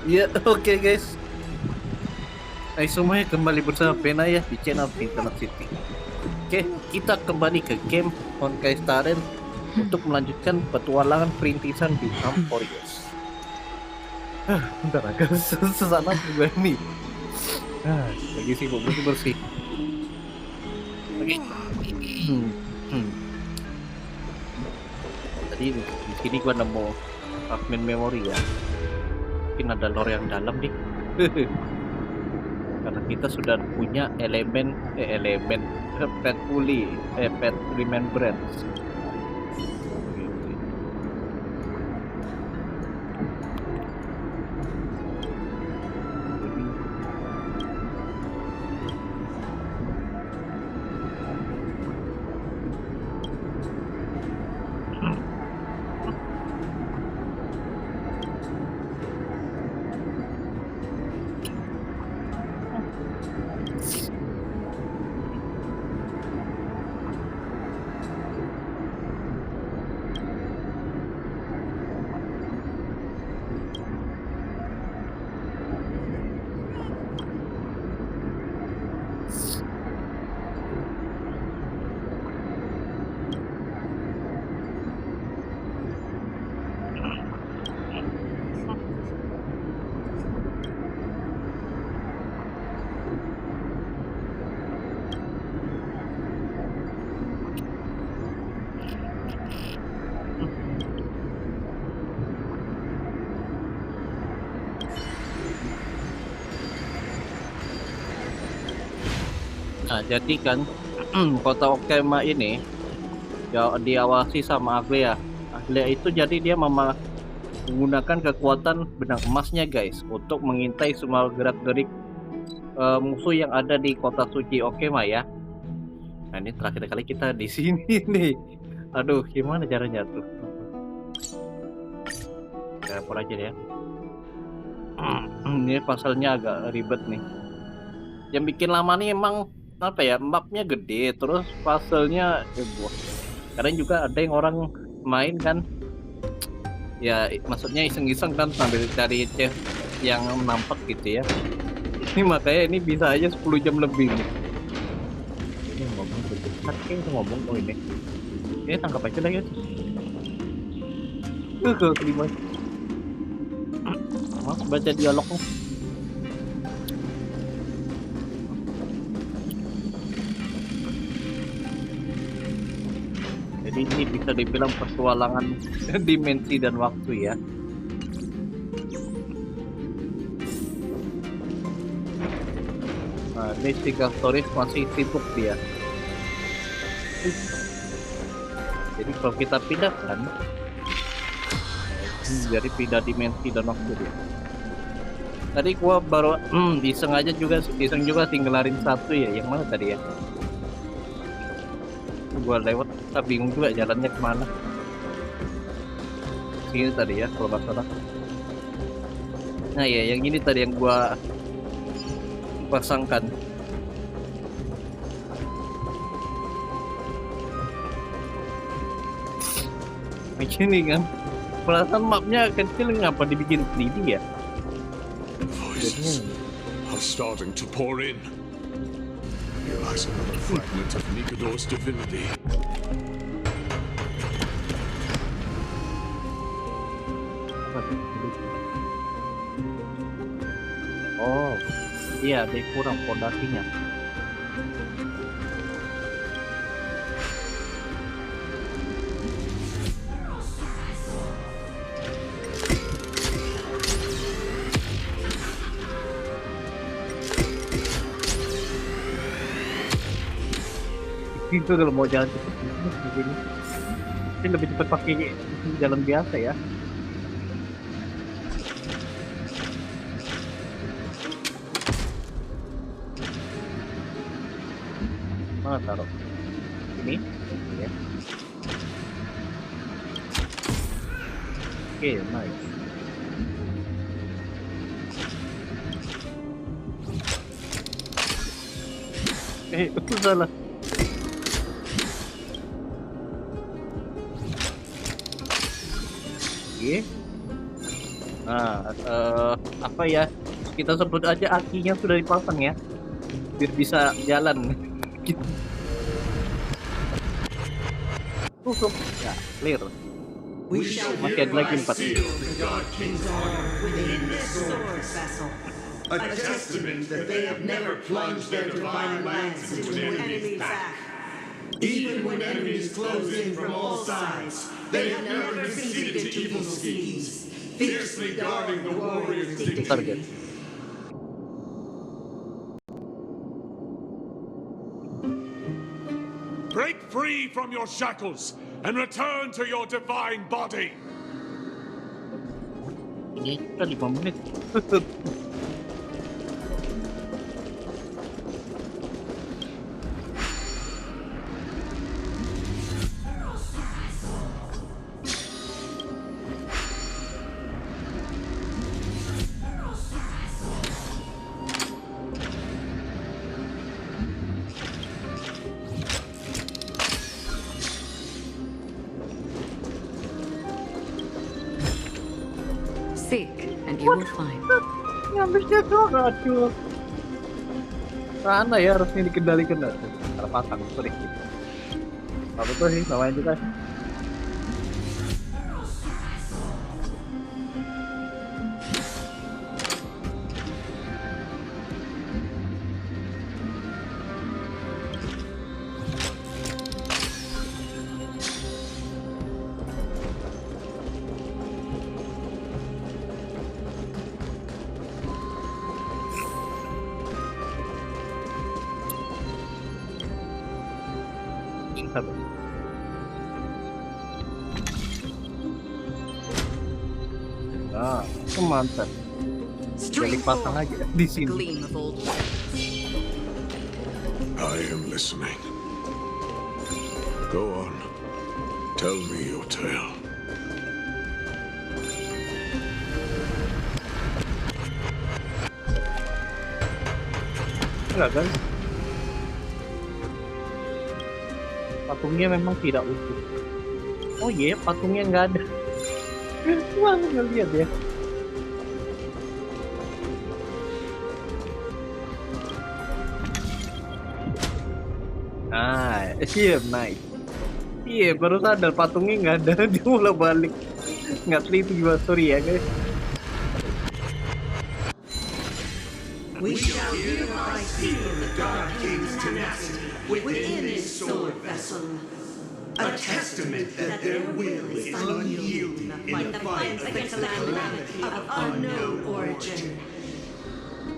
Ya, oke guys. Hai semuanya, kembali bersama Pena ya di channel Internet City. Oke, kita kembali ke game Honkai Starrail untuk melanjutkan petualangan perintisan di Amporius. Bentar agak sesak nafas gue nih. Lagi sibuk bersih-bersih. Oke. Hmm, hmm. Tadi di sini gua nemu fragment memori ya. Mungkin ada lore yang dalam nih. Karena kita sudah punya elemen pet puli pet remembrance. Nah, jadi kan kota Okema ini ya diawasi sama Aglia. Aglia itu jadi dia menggunakan kekuatan benang emasnya guys untuk mengintai semua gerak-gerik musuh yang ada di kota suci Okema ya. Nah, ini terakhir kali kita di sini nih. Aduh, gimana caranya tuh? Telepon aja ya. Ini pasalnya agak ribet nih. Yang bikin lama nih emang apa ya, mapnya gede terus puzzle-nya kadang juga ada yang orang main kan ya, maksudnya iseng-iseng kan sambil cari chest yang nampak gitu ya. Ini makanya ini bisa aja 10 jam lebih nih. Ini ngomong berdekat kayak ngomong ini tangkap aja lah ya. Ke kelima mas baca dialognya. Jadi ini bisa dibilang petualangan dimensi dan waktu ya. Nah, ini Stiga Stories masih sibuk dia. Jadi kalau kita pindahkan, jadi pindah dimensi dan waktu dia. Tadi gua baru iseng juga tinggalin satu ya. Yang mana tadi ya? Gua lewat, tapi bingung juga jalannya kemana. Sini tadi ya, kalau nggak salah. Nah ya, yang ini tadi yang gua pasangkan. Begini kan, perasaan mapnya kecil, ngapa dibikin 3D ya? Voices are starting to pour in. Realize another fragment of Mikador's divinity. Oh, iya, dia kurang fondasinya. Itu kalau mau jalan cepet begini, ini lebih cepat pakai jalan biasa ya. Mana taruh ini ya. Oke, nice. Itu salah. Oke. Nah, apa ya? Kita sebut aja akinya sudah dipasang ya, biar bisa jalan. Gitu. Tutup. Ya, clear. We shall Masih ada lagi 4. seal the God King's honor within this sword vessel. A testament that they have never plunged their divine lance into an enemy's back. Even when enemies close in from all sides, they have never conceded to evil schemes, fiercely guarding the warrior's Target. dignity. Break free from your shackles and return to your divine body. Ini kita 5 menit. Seek, and you will find. Habisnya tuh aduh. Sana ya harusnya dikendalikan dah. Cara pasang sorry. Apa tuh sih namanya juga? Satu. Ah, itu mantap. Jadi pasang aja di sini. Gleam of old I am listening. Go on. Tell me your tale. Enggak kan? Patungnya memang tidak utuh. Oh iya, patungnya nggak ada. Wah, nggak lihat ya. Ah, iya, nice. Iya, baru sadar patungnya nggak ada. Dia mulai balik. Nggak teliti juga, sorry ya guys. We shall hereby seal the God King's tenacity within this sword vessel. A testament that their will is unyielding in the fight against the calamity of unknown origin.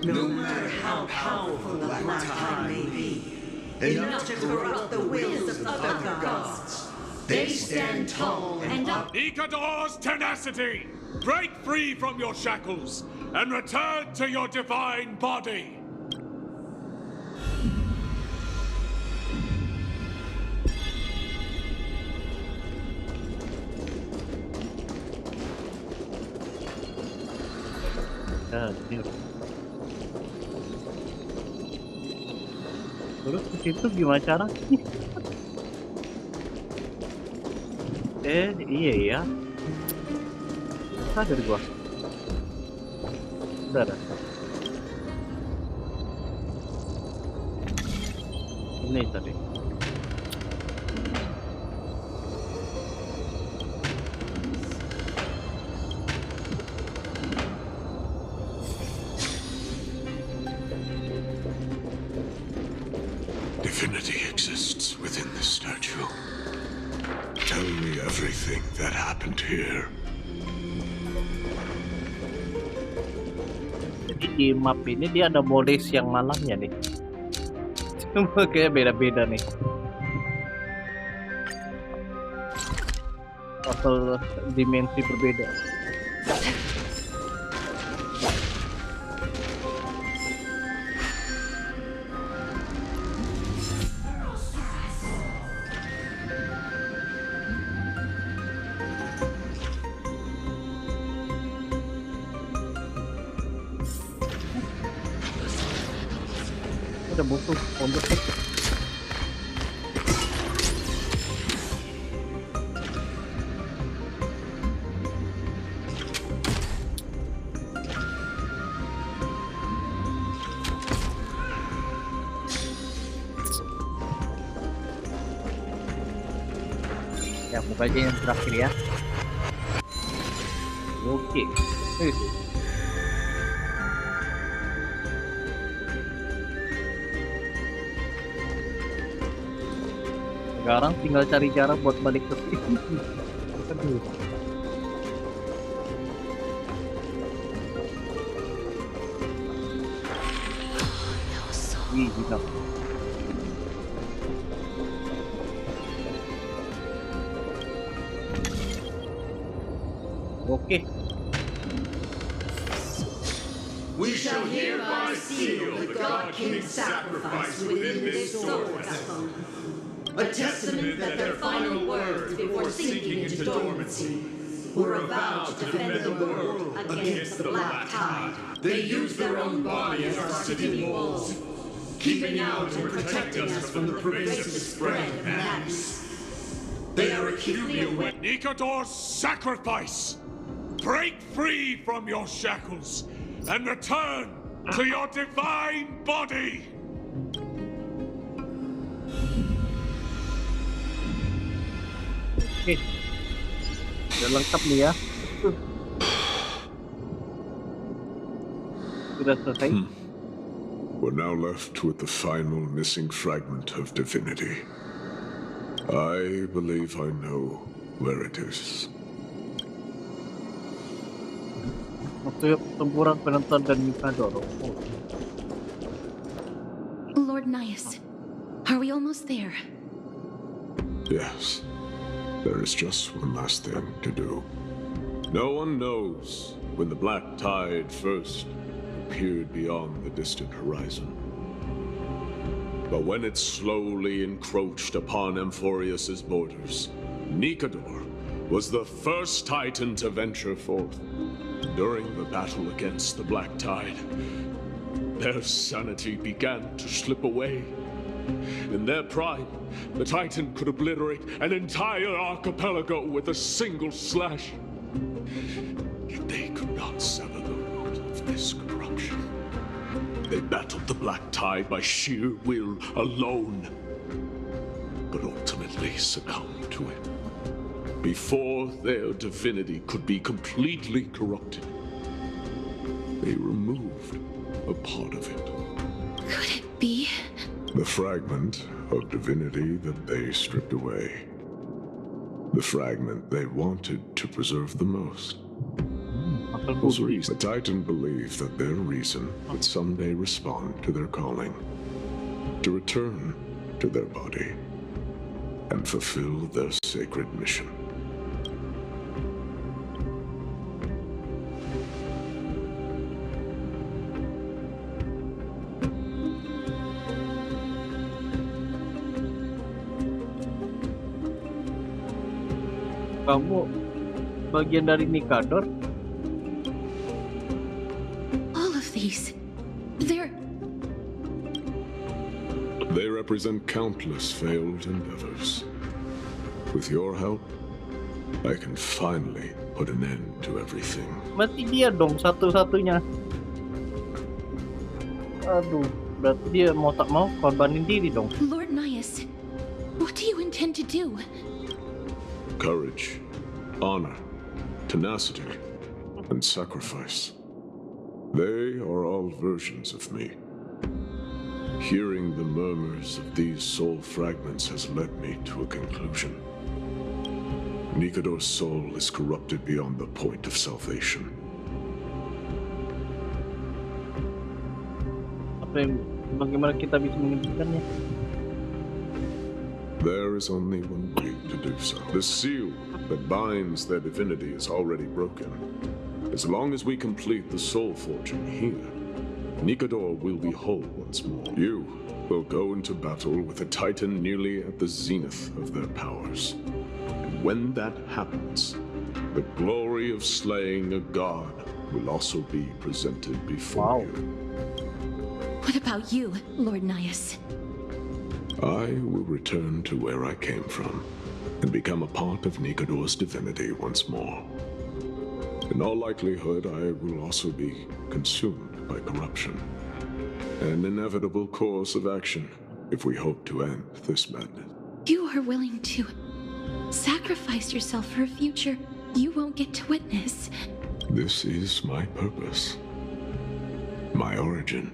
No matter how powerful the black tide may be, enough to corrupt the wills of other gods, they stand tall and up. Ikador's tenacity! Break free from your shackles and return to your divine body! Terus ke situ gimana cara? Iya ya. Sadar gua. Sadar. Ini tadi. Divinity exists within this statue. Tell me everything that happened here. Jadi di map ini dia ada mode siang malamnya nih. Cuma kayak beda-beda nih. Level dimensi berbeda. Ada musuh untuk Ya, buka aja yang terakhir ya. Oke. Sekarang tinggal cari cara buat balik ke sini. Aduh. Wih, gila. Oke. We shall hereby seal the God King's sacrifice within this sword vessel. A testament that their final words before sinking into dormancy were a vow to defend the world against the black tide. They used their own body as our city walls, keeping out and protecting us from the pervasive spread of madness. They are acutely aware. Nikador's sacrifice! Break free from your shackles and return to your divine body! Oke. Udah lengkap nih ya. Sudah selesai. We're now left with the final missing fragment of divinity. I believe I know where it is. Waktu pertempuran penonton dan Mikador. Oh. Lord Nias, are we almost there? Yes. There is just one last thing to do. No one knows when the black tide first appeared beyond the distant horizon. But when it slowly encroached upon Amphorius's borders, Nikador was the first Titan to venture forth. During the battle against the black tide, their sanity began to slip away. In their pride, the Titan could obliterate an entire archipelago with a single slash. Yet they could not sever the root of this corruption. They battled the black tide by sheer will alone, but ultimately succumbed to it. Before their divinity could be completely corrupted, they removed a part of it. Could it be? The fragment of divinity that they stripped away. The fragment they wanted to preserve the most. Was reason. The Titan believed that their reason would someday respond to their calling, to return to their body, and fulfill their sacred mission. Kamu bagian dari Mikador? All of these. They represent countless failed endeavors. With your help, I can finally put an end to everything. Berarti dia dong satu-satunya. Aduh, berarti dia mau tak mau korbanin diri dong. Lord Nias, what do you intend to do? Courage, honor, tenacity, and sacrifice. They are all versions of me. Hearing the murmurs of these soul fragments has led me to a conclusion. Nikador's soul is corrupted beyond the point of salvation. Bagaimana kita bisa menghentikannya? There is only one way to do so. The seal that binds their divinity is already broken. As long as we complete the soul forging here, Nikador will be whole once more. You will go into battle with a Titan nearly at the zenith of their powers. And when that happens, the glory of slaying a god will also be presented before you. What about you, Lord Nias? I will return to where I came from and become a part of Nikador's divinity once more. In all likelihood, I will also be consumed by corruption. An inevitable course of action if we hope to end this madness. You are willing to Sacrifice yourself for a future you won't get to witness. This is my purpose. My origin.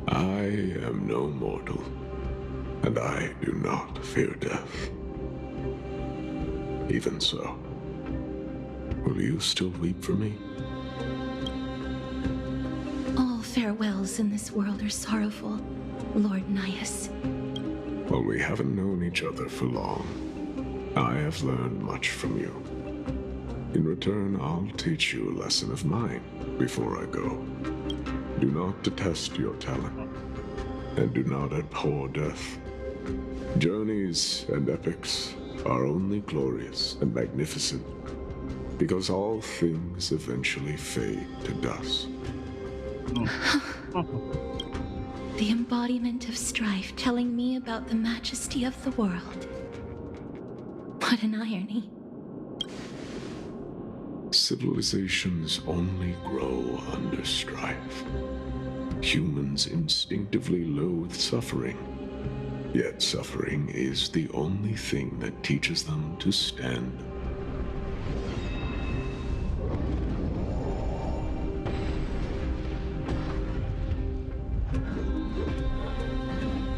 I am no mortal, and I do not fear death. Even so, will you still weep for me? All farewells in this world are sorrowful, Lord Nias. Well, we haven't known each other for long. I have learned much from you. In return, I'll teach you a lesson of mine before I go. Do not detest your talent, and do not abhor death. Journeys and epics are only glorious and magnificent because all things eventually fade to dust. The embodiment of strife telling me about the majesty of the world. What an irony. Civilizations only grow under strife. Humans instinctively loathe suffering. Yet suffering is the only thing that teaches them to stand.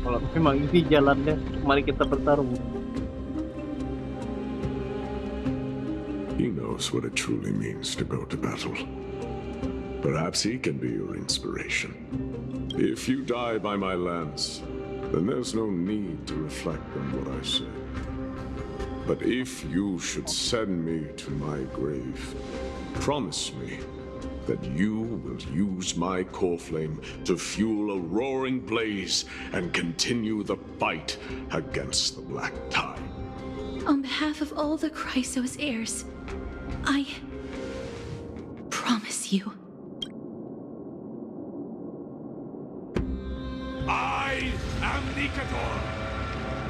Kalau memang ini jalannya, mari kita bertarung. He knows what it truly means to go to battle. Perhaps he can be your inspiration. If you die by my lance, then there's no need to reflect on what I said. But if you should send me to my grave, promise me that you will use my core flame to fuel a roaring blaze and continue the fight against the Black Tide. On behalf of all the Chrysos heirs, I promise you. I am Nikador,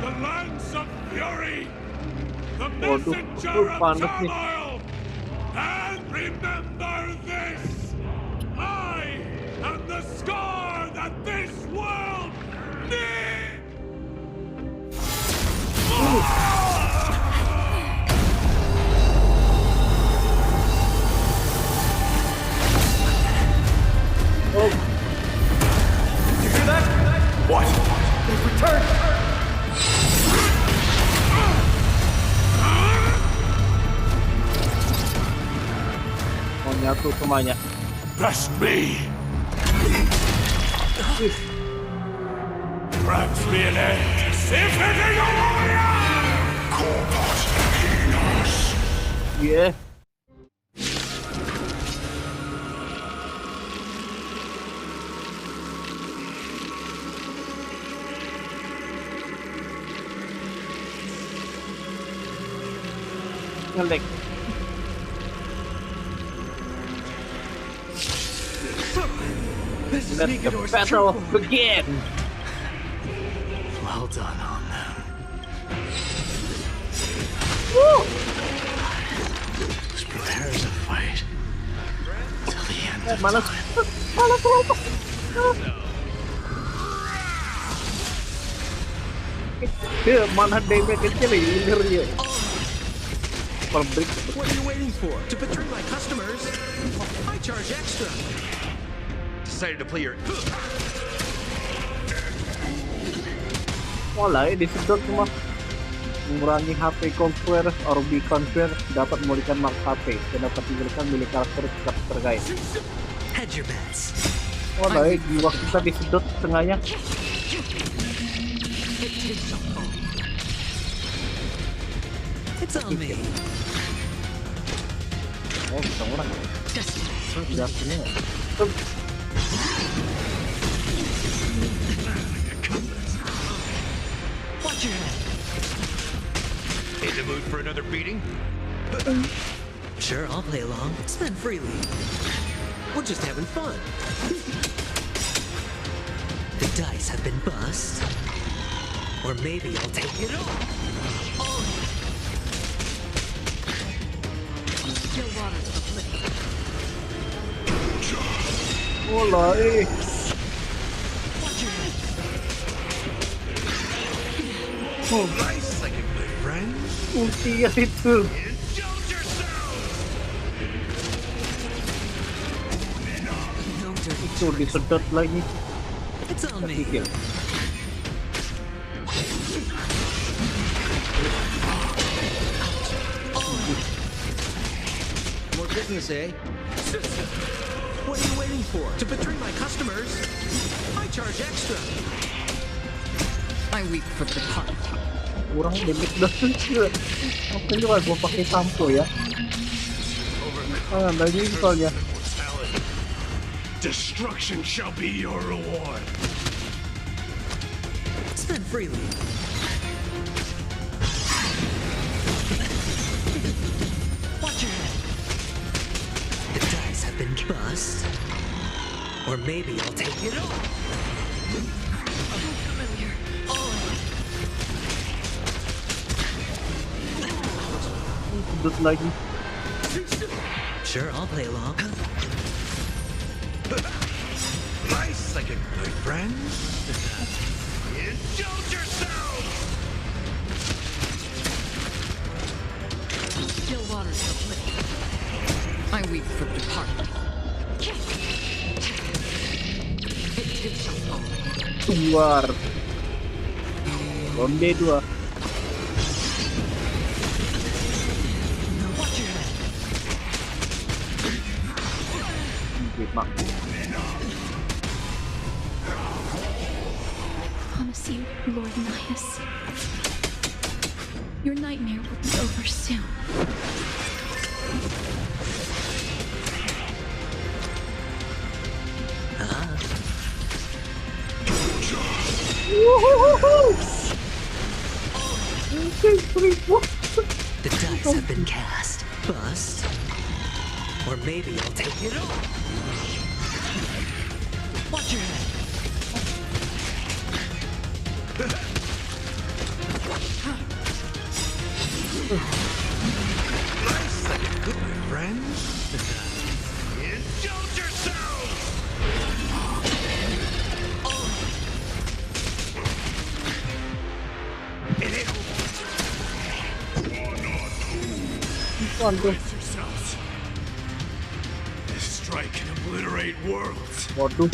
the Lance of Fury, the messenger of turmoil. And remember this, I am the scar that this world needs. You hear that? What? They've returned! Mau nyatu semuanya. That's me. Grabs me an end. Infinity warrior! Corpus Enos. Yeah. Ngelik. This is Let the Nikador's battle true form. begin. Well done on them. Let's prepare to fight till the end of Mana time. mana kelompok. Mana damage kecil ya, linernya. Pabrik. What are you waiting for? To betray my customers? I charge extra. Decided to play your... Mulai disedot semua. Mengurangi HP conquer or be conquer dapat memulihkan mark HP dan dapat diberikan milik karakter terkait. Hedge your bets. Mulai jiwa kita disedot setengahnya. It's on me. Oh, kita orang. Tidak sini. Watch your head. In the mood for another beating? Sure, I'll play along. Spend freely. We're just having fun. The dice have been bust. Or maybe I'll take it all. Still water to the plate. Mulai. Watch your head. Nice, like a good friend. Ulti ya itu. No dirty Itu disedot lagi. It's on me. Pikir. More business, eh? What are you waiting for? To betray my customers? I charge extra. I weep for the heart. Kurang bebek dah. Oke juga gua pakai sampo ya. Lagi soalnya. Destruction shall be your reward. Spend freely. Watch your head. The dice have been bust. Or maybe I'll take it all. Familiar. Sedot lagi. Sure, I'll play along. Nice second, my friend. Indulge yourself! Still waters the flip. I weep for the heart. It shall fall. Keluar. Ronde 2. Now watch your head. Mak. Promise you, Lord Nihus. Your nightmare will be over soon. The dice have been cast. Bust. Or maybe I'll take it all. Watch your head. Nice second, good, my friend. Indulge yourself! This strike can obliterate worlds. Waduh.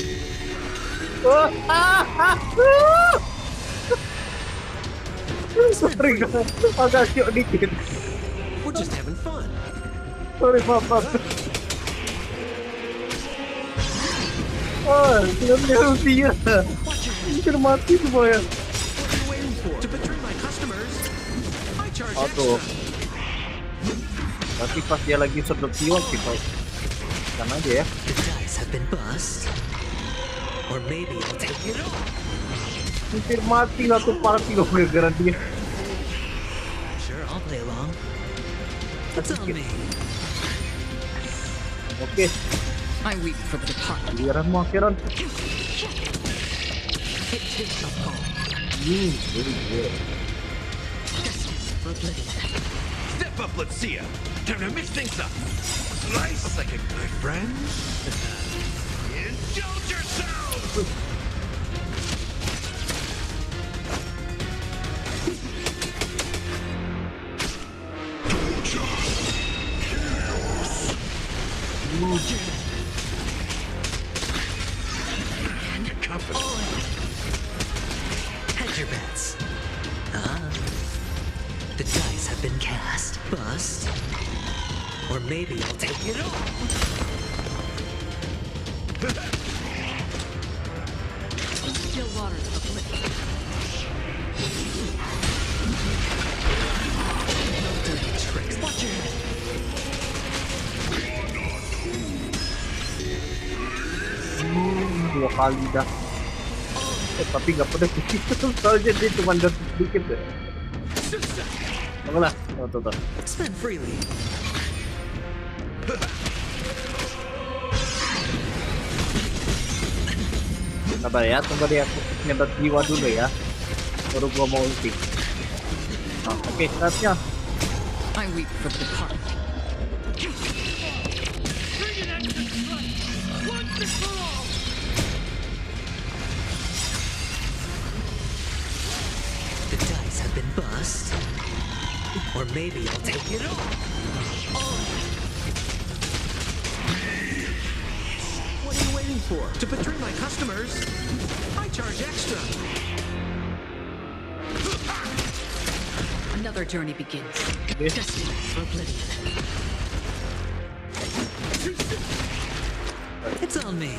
Sorry, agak syok dikit. We're just having fun. Sorry, maaf. Filmnya ulti ya. Mungkin mati semua ya. What are you waiting for? To betray my customers? I charge Aduh. extra. Tapi pas dia lagi sedot siwak kita kan aja ya. The dice have been bust. Or maybe I'll take it all. Hampir mati satu party loh gara-gara dia. Sure, I'll play along. It's on me. Oke, I weep for the departed. giliranmu akhiran. It too shall fall. Very good. For oblivion. Step up, let's see ya. Time to mix things up. Nice second, my friend. Indulge yourself! Your company. Hedge your bets. The dice have been cast. Bust. Or maybe I'll take it all. Still waters the flip. No dirty tricks. Watch your head. Dua kali dah. Tapi nggak pedas sih. Soalnya dia cuma jatuh sedikit deh. Tunggulah. Tuh. Spend freely. Sabar ya, tunggu dia nyedot jiwa dulu ya. Baru gua mau ulti. Nah, oke, saatnya. I weep for the heart. The dice have been bust. Or maybe I'll take it all. What are you waiting for? To betray my customers? I charge extra. Another journey begins. Destined for oblivion. It's on me.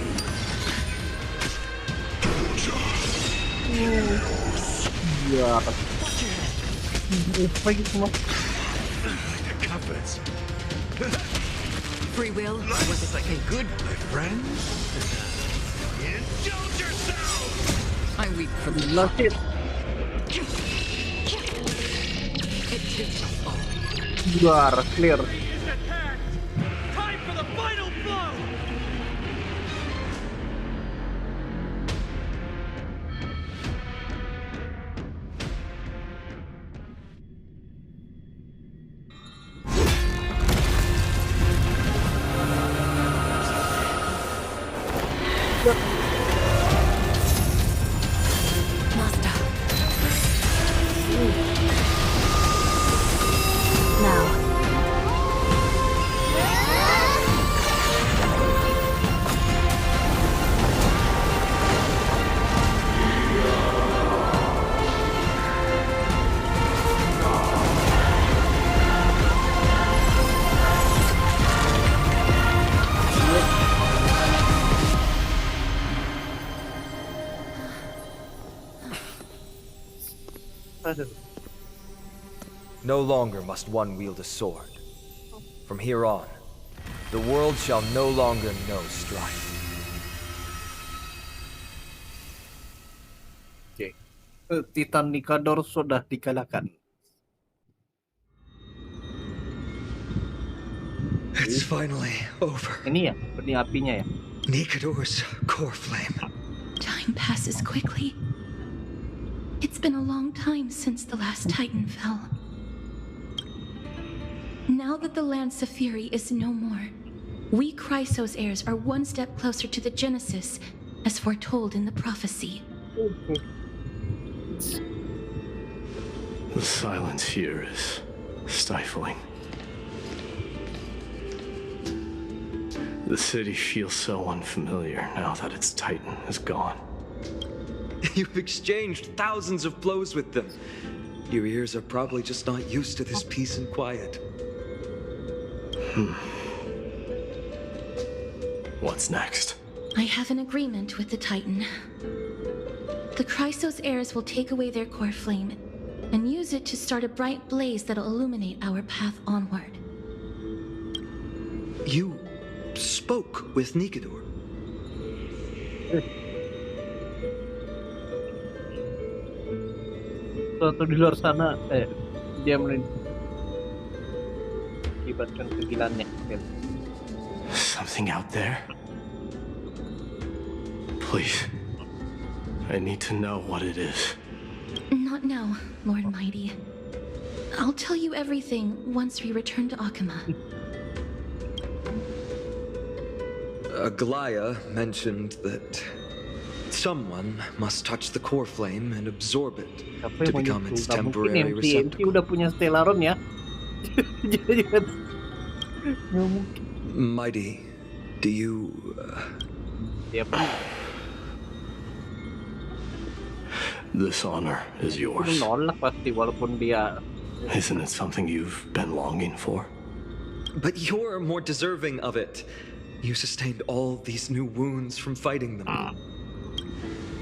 Ya, Watch your head. apa gitu semua? The comforts. Free will Life's was it? like a good, my friends. Indulge yourself! I weep for the Gila sih, It too shall fall. luar clear. Time for the final blow! Master. Now. Aduh. No longer must one wield a sword. From here on, the world shall no longer know strife. Oke. Titan Nikador sudah dikalahkan. It's finally over. Ini ya, benih apinya ya. Nikador's core flame. Time passes quickly. It's been a long time since the last Titan fell. Now that the Lance of Fury is no more, we Chrysos heirs are one step closer to the Genesis, as foretold in the prophecy. The silence here is stifling. The city feels so unfamiliar now that its Titan is gone. You've exchanged thousands of blows with them. Your ears are probably just not used to this peace and quiet. What's next? I have an agreement with the Titan. The Chrysos heirs will take away their core flame and use it to start a bright blaze that'll illuminate our path onward. You spoke with Nikador. Suatu di luar sana, dia melibatkan kegilaannya. Something out there? Please. I need to know what it is. Not now, Lord Mighty. I'll tell you everything once we return to Akama. Aglaya mentioned that someone must touch the core flame and absorb it Siapa to yang mau become nyusul? its Nggak mungkin temporary MC receptacle. udah punya Stellaron ya. Jadi kan nggak mungkin. Mighty, do you... Dia pun This honor is yours. menolak pasti walaupun dia Isn't it something you've been longing for? But you're more deserving of it. You sustained all these new wounds from fighting them.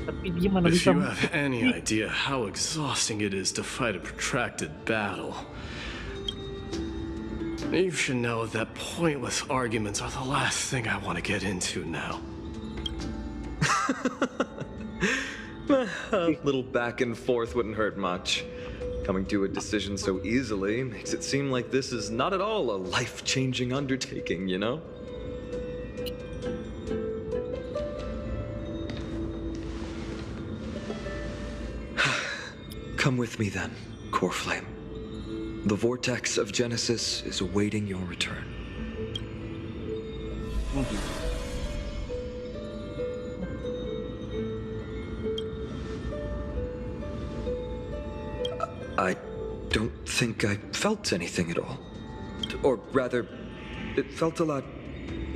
tapi dia mana If bisa you have any idea how exhausting it is to fight a protracted battle, you should know that pointless arguments are the last thing I want to get into now. A little back and forth wouldn't hurt much. Coming to a decision so easily makes it seem like this is not at all a life-changing undertaking, you know? Come with me then, Core Flame. The vortex of Genesis is awaiting your return. I don't think I felt anything at all. Or rather, it felt a lot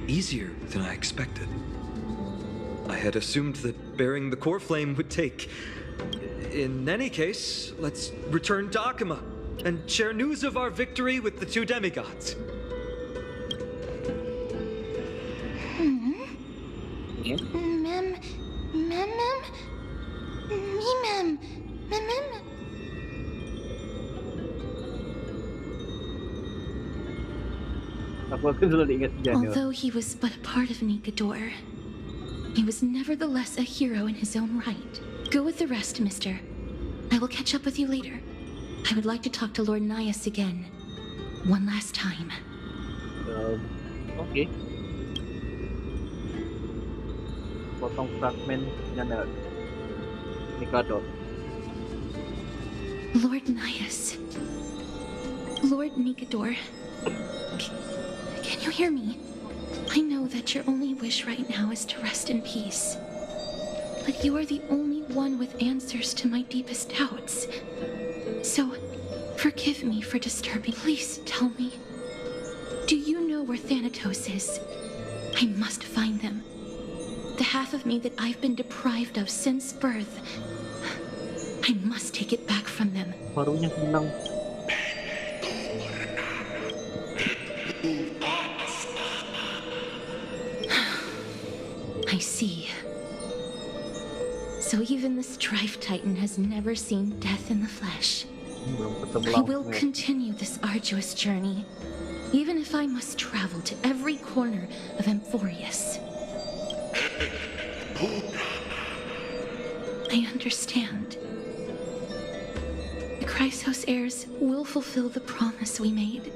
easier than I expected. I had assumed that bearing the core flame would take. In any case, let's return to Akima and share news of our victory with the 2 demigods. Yeah. Mem. Aku selalu ingat Daniel. Although he was but a part of Nikador, he was nevertheless a hero in his own right. Go with the rest, mister. I will catch up with you later. I would like to talk to Lord Nias again. One last time. Oke. Potong fragmen nyanda. Mikado. Lord Nias. Lord Nikador. Can you hear me? I know that your only wish right now is to rest in peace. But you are the only one with answers to my deepest doubts. So, forgive me for disturbing. Please tell me. Do you know where Thanatos is? I must find them. The half of me that I've been deprived of since birth. I must take it back from them. Barunya bilang. I see. So even the Strife Titan has never seen death in the flesh. I will continue this arduous journey, even if I must travel to every corner of Amphorius. I understand. The Chrysos heirs will fulfill the promise we made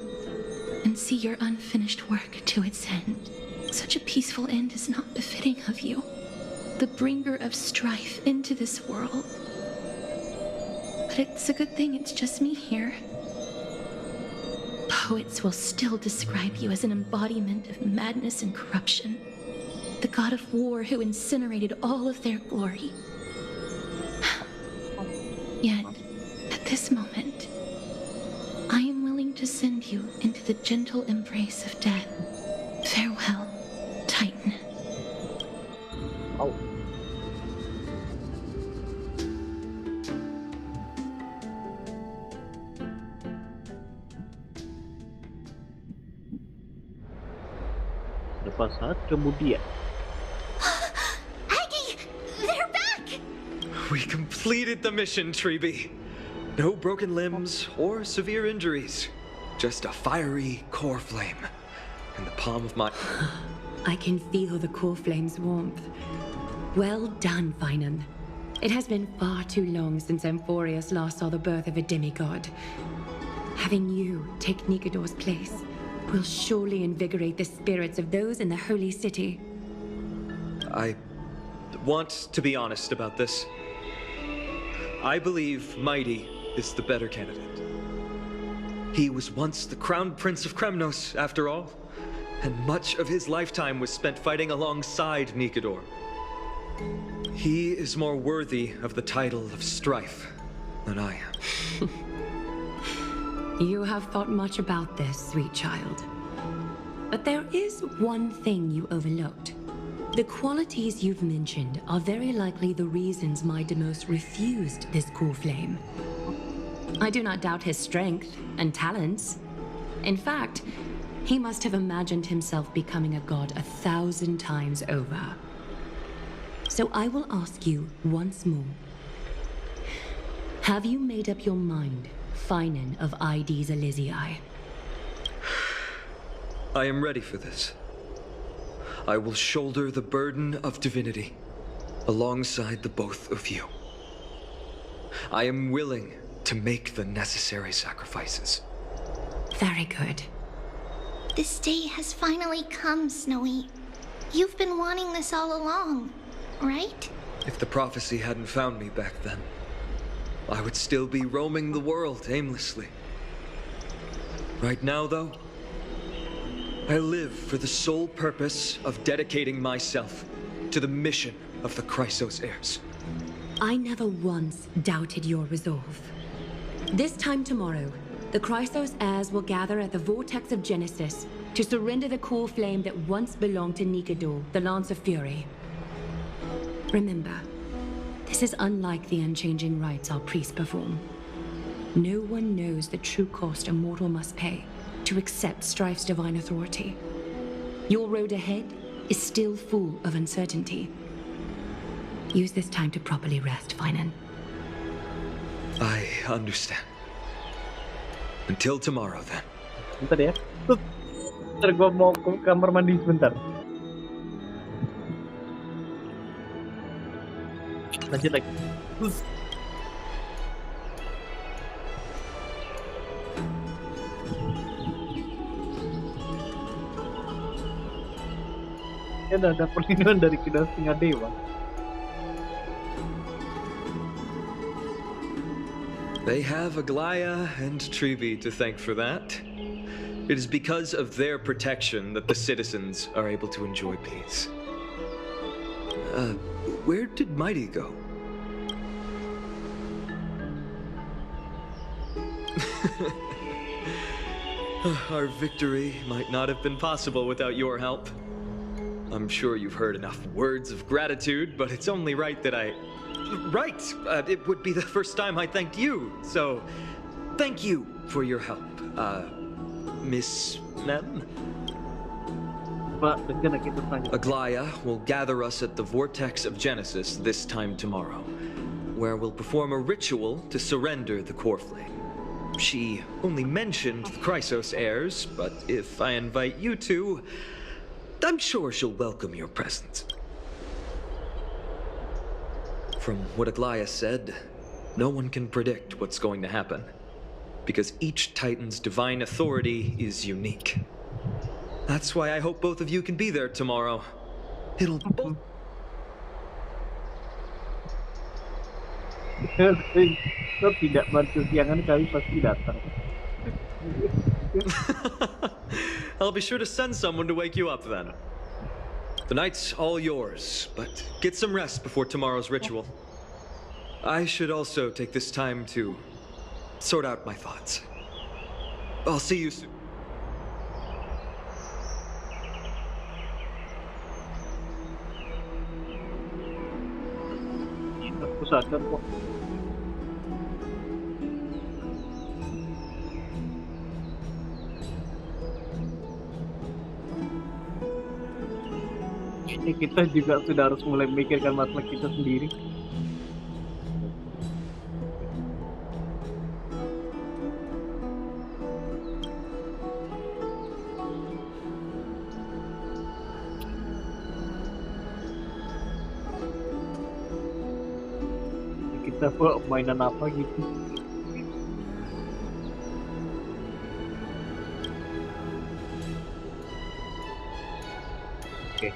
and see your unfinished work to its end. Such a peaceful end is not befitting of you, the bringer of strife into this world. But it's a good thing it's just me here. Poets will still describe you as an embodiment of madness and corruption, the god of war who incinerated all of their glory. Yet, at this moment, I am willing to send you into the gentle embrace of death. Farewell, Titan. Oh. Lepas saat kemudian. Aggie, they're back! We completed the mission, Treeby. No broken limbs or severe injuries. Just a fiery core flame in the palm of my... I can feel the core flame's warmth. Well done, Finan. It has been far too long since Amphorius last saw the birth of a demigod. Having you take Nikador's place will surely invigorate the spirits of those in the holy city. I want to be honest about this. I believe Mighty is the better candidate. He was once the crown prince of Kremnos, after all, and much of his lifetime was spent fighting alongside Nikador. He is more worthy of the title of Strife than I am. You have thought much about this, sweet child. But there is one thing you overlooked. The qualities you've mentioned are very likely the reasons my Demos refused this core flame. I do not doubt his strength and talents. In fact, he must have imagined himself becoming a god 1,000 times over. So I will ask you once more. Have you made up your mind, Finan of Ides Elysiae? I am ready for this. I will shoulder the burden of divinity alongside the both of you. I am willing to make the necessary sacrifices. Very good. This day has finally come, Snowy. You've been wanting this all along, right? If the prophecy hadn't found me back then, I would still be roaming the world aimlessly. Right now, though, I live for the sole purpose of dedicating myself to the mission of the Chrysos heirs. I never once doubted your resolve. This time tomorrow, the Chrysos heirs will gather at the Vortex of Genesis to surrender the core flame that once belonged to Nikador, the Lance of Fury. Remember, this is unlike the unchanging rites our priests perform. No one knows the true cost a mortal must pay to accept Strife's divine authority. Your road ahead is still full of uncertainty. Use this time to properly rest, Finan. I understand. Until tomorrow, then. Bentar ya. Bentar gua mau ke kamar mandi sebentar. Lanjut lagi. Ya ada perlindungan dari kedua singa dewa. They have Aglaya and Trevi to thank for that. It is because of their protection that the citizens are able to enjoy peace. Where did Mighty go? Our victory might not have been possible without your help. I'm sure you've heard enough words of gratitude, but it's only right that Right! It would be the first time I thanked you, so thank you for your help, Miss Mem? Aglaya will gather us at the Vortex of Genesis this time tomorrow, where we'll perform a ritual to surrender the core flame. She only mentioned the Chrysos heirs, but if I invite you two, I'm sure she'll welcome your presence. From what Aglaya said, no one can predict what's going to happen, because each Titan's divine authority is unique. That's why I hope both of you can be there tomorrow. It'll both... Lo tidak bantu siangan kali pasti datang. I'll be sure to send someone to wake you up then. The night's all yours, but get some rest before tomorrow's ritual. I should also take this time to sort out my thoughts. I'll see you soon. Aku sadar kok. Ini kita juga sudah harus mulai memikirkan masalah kita sendiri. Kita buat mainan apa gitu. Oke.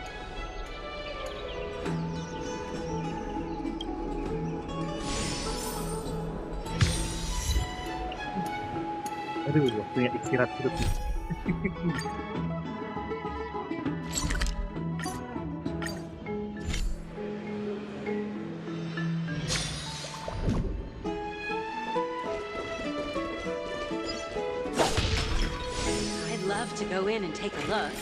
Aduh, waktunya istirahat dulu. I'd love to go in and take a look.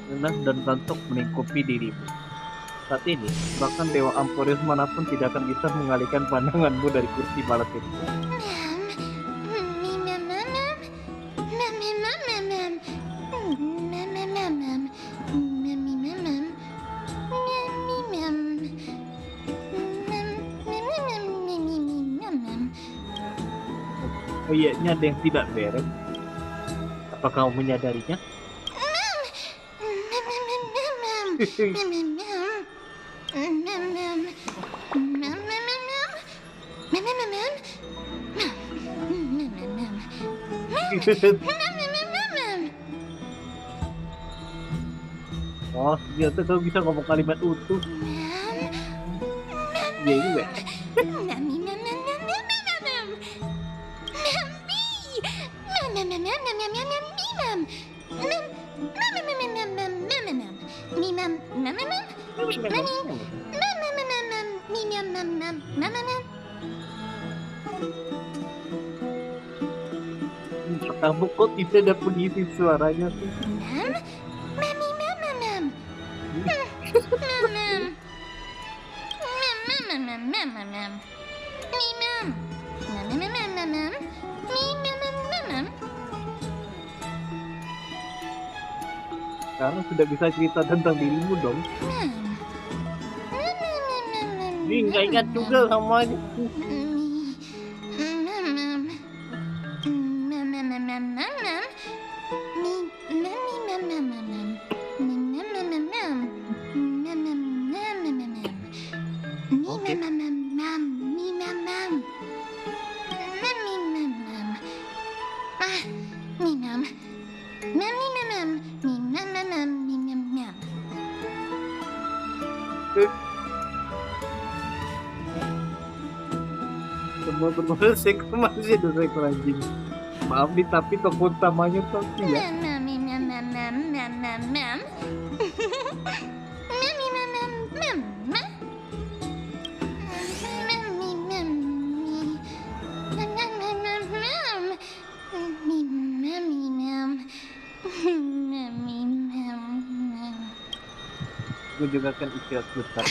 Lelah dan kantuk melingkupi dirimu. Saat ini, bahkan Dewa Amporius manapun tidak akan bisa mengalihkan pandanganmu dari kursi balas itu. Oh iya, ini ada yang tidak beres. Apa kamu menyadarinya? Oh, ternyata kau bisa ngomong kalimat utuh. Iya juga. Kamu kok tidak ada pengisi suaranya sih? Kamu sudah bisa cerita tentang dirimu dong. Ini nggak ingat juga semuanya. Semua berbahasa seekor masih ada seekor anjing. Maaf nih, tapi tokoh utamanya tuh ya. Gue juga kan istirahat besar.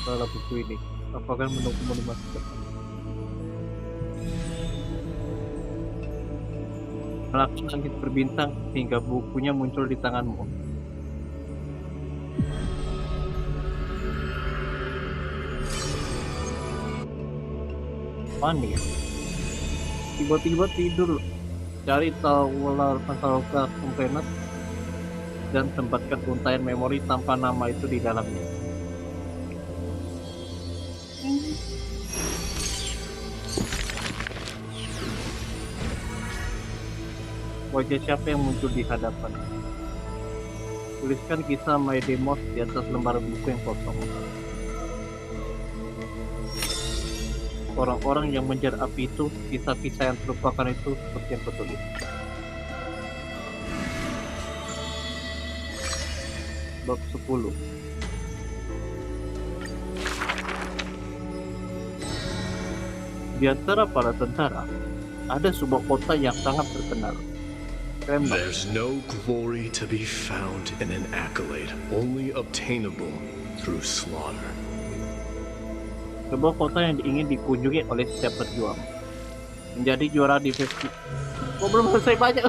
Salah buku ini, apakah menunggu di masa depan? Melaksin langit berbintang hingga bukunya muncul di tanganmu. Panik. Tiba-tiba tidur, cari tahu masalah komplainat dan tempatkan untaian memori tanpa nama itu di dalamnya. Wajah siapa yang muncul di hadapan? Tuliskan kisah My Demos di atas lembar buku yang kosong. Orang-orang yang mengejar api itu, kisah-kisah yang terlupakan itu seperti yang kutulis. Bab 10. Di antara para tentara, ada sebuah kota yang sangat terkenal. There's no glory to be found in an accolade, only obtainable through slaughter. Sebuah kota yang ingin dikunjungi oleh setiap pejuang. Menjadi juara di festival. Oh, belum selesai banyak.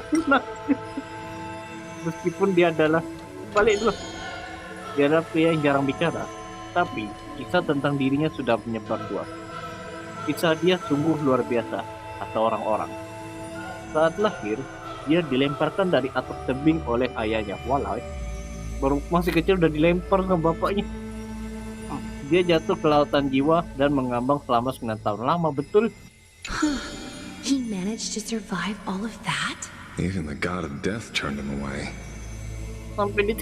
Meskipun dia adalah balik dulu. Dia adalah pria yang jarang bicara, tapi kisah tentang dirinya sudah menyebar luas. Kisah dia sungguh luar biasa, kata orang-orang. Saat lahir, dia dilemparkan dari atas tebing oleh ayahnya. Walai, baru masih kecil udah dilempar sama bapaknya. Dia jatuh ke lautan jiwa dan mengambang selama 9 tahun. Lama betul. He managed to survive all of that? Even the god of death turned him away. Sampai di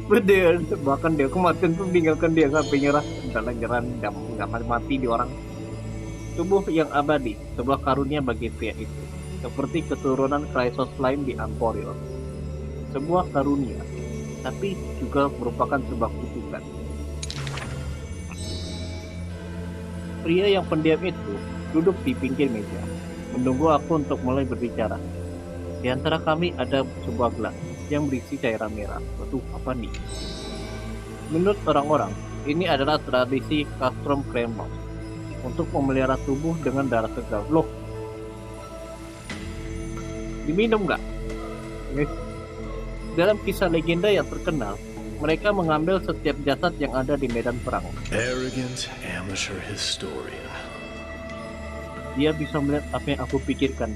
bener. Bahkan dia kematian tuh meninggalkan dia sampai nyerah. Dalam nyerah, nggak mati di orang. Tubuh yang abadi, sebuah karunia bagi pria itu. Seperti keturunan Kraisos lain di Amporil. Sebuah karunia, tapi juga merupakan sebuah kutukan. Pria yang pendiam itu duduk di pinggir meja, menunggu aku untuk mulai berbicara. Di antara kami ada sebuah gelas yang berisi cairan merah. Waduh, apa nih? Menurut orang-orang, ini adalah tradisi Castrum Kremos untuk memelihara tubuh dengan darah segar. Loh, diminum nggak? Dalam kisah legenda yang terkenal, mereka mengambil setiap jasad yang ada di medan perang. Arrogant amateur historian. Dia bisa melihat apa yang aku pikirkan.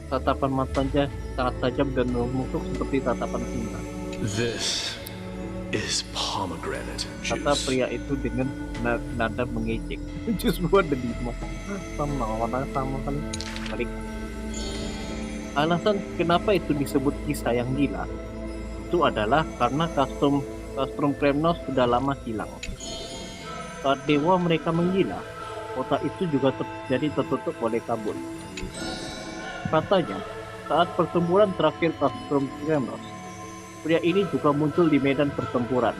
Tatapan matanya sangat tajam dan menusuk seperti tatapan singa. This is pomegranate juice. Kata pria itu dengan nada mengejek. Jus gua ada di sama kali. Balik. Alasan kenapa itu disebut kisah yang gila itu adalah karena kostum Castrum Kremnos sudah lama hilang. Saat dewa mereka menggila, kota itu juga jadi tertutup oleh kabut. Katanya, saat pertempuran terakhir Castrum Kremnos, pria ini juga muncul di medan pertempuran.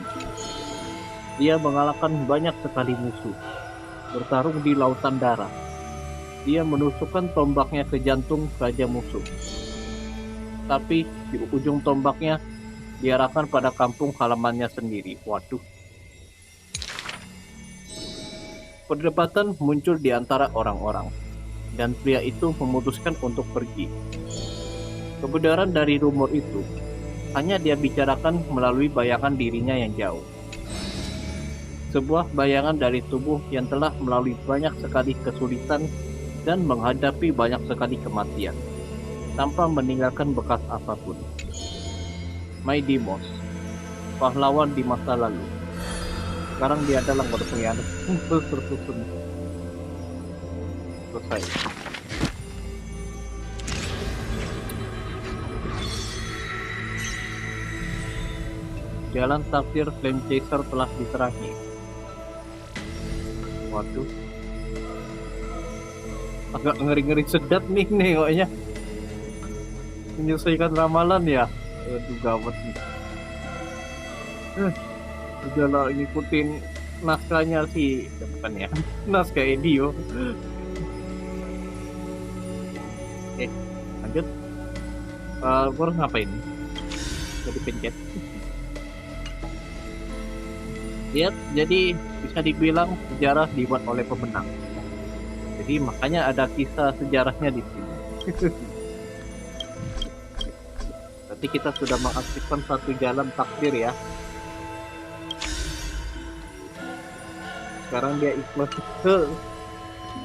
Dia mengalahkan banyak sekali musuh, bertarung di lautan darah. Dia menusukkan tombaknya ke jantung raja musuh. Tapi di ujung tombaknya diarahkan pada kampung halamannya sendiri. Waduh. Perdebatan muncul di antara orang-orang, dan pria itu memutuskan untuk pergi. Kebenaran dari rumor itu hanya dia bicarakan melalui bayangan dirinya yang jauh. Sebuah bayangan dari tubuh yang telah melalui banyak sekali kesulitan dan menghadapi banyak sekali kematian, tanpa meninggalkan bekas apapun. Maidimos, pahlawan di masa lalu. Sekarang dia adalah pengkhianat tersusun. Selesai. Jalan takdir Flame Chaser telah diterangi. Waduh. Agak ngeri-ngeri sedap nih nengoknya. Menyelesaikan ramalan ya. Aduh gawat nih. Udahlah ngikutin naskahnya sih, bukan ya? Naskah Edio. Lanjut. Gue harus ngapain? Jadi pencet. Lihat, jadi bisa dibilang sejarah dibuat oleh pemenang. Jadi makanya ada kisah sejarahnya di sini. Berarti kita sudah mengaktifkan satu jalan takdir ya. Sekarang dia ikhlas.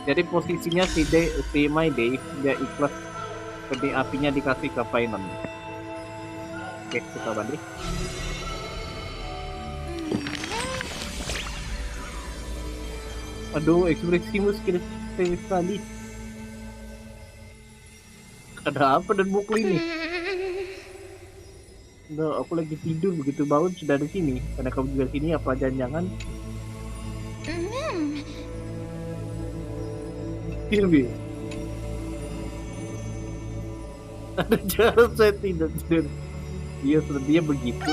Jadi posisinya si My Day dia ikhlas. Benih apinya dikasih ke Painon. Oke, kita balik. Aduh, ekspresimu sekali. Ada apa dan mukul ini? Udah, aku lagi tidur, begitu bangun sudah di sini. Karena kamu juga sini, apa jangan-jangan? Kirby. Ada cara saya tidak tidur. Dia begitu.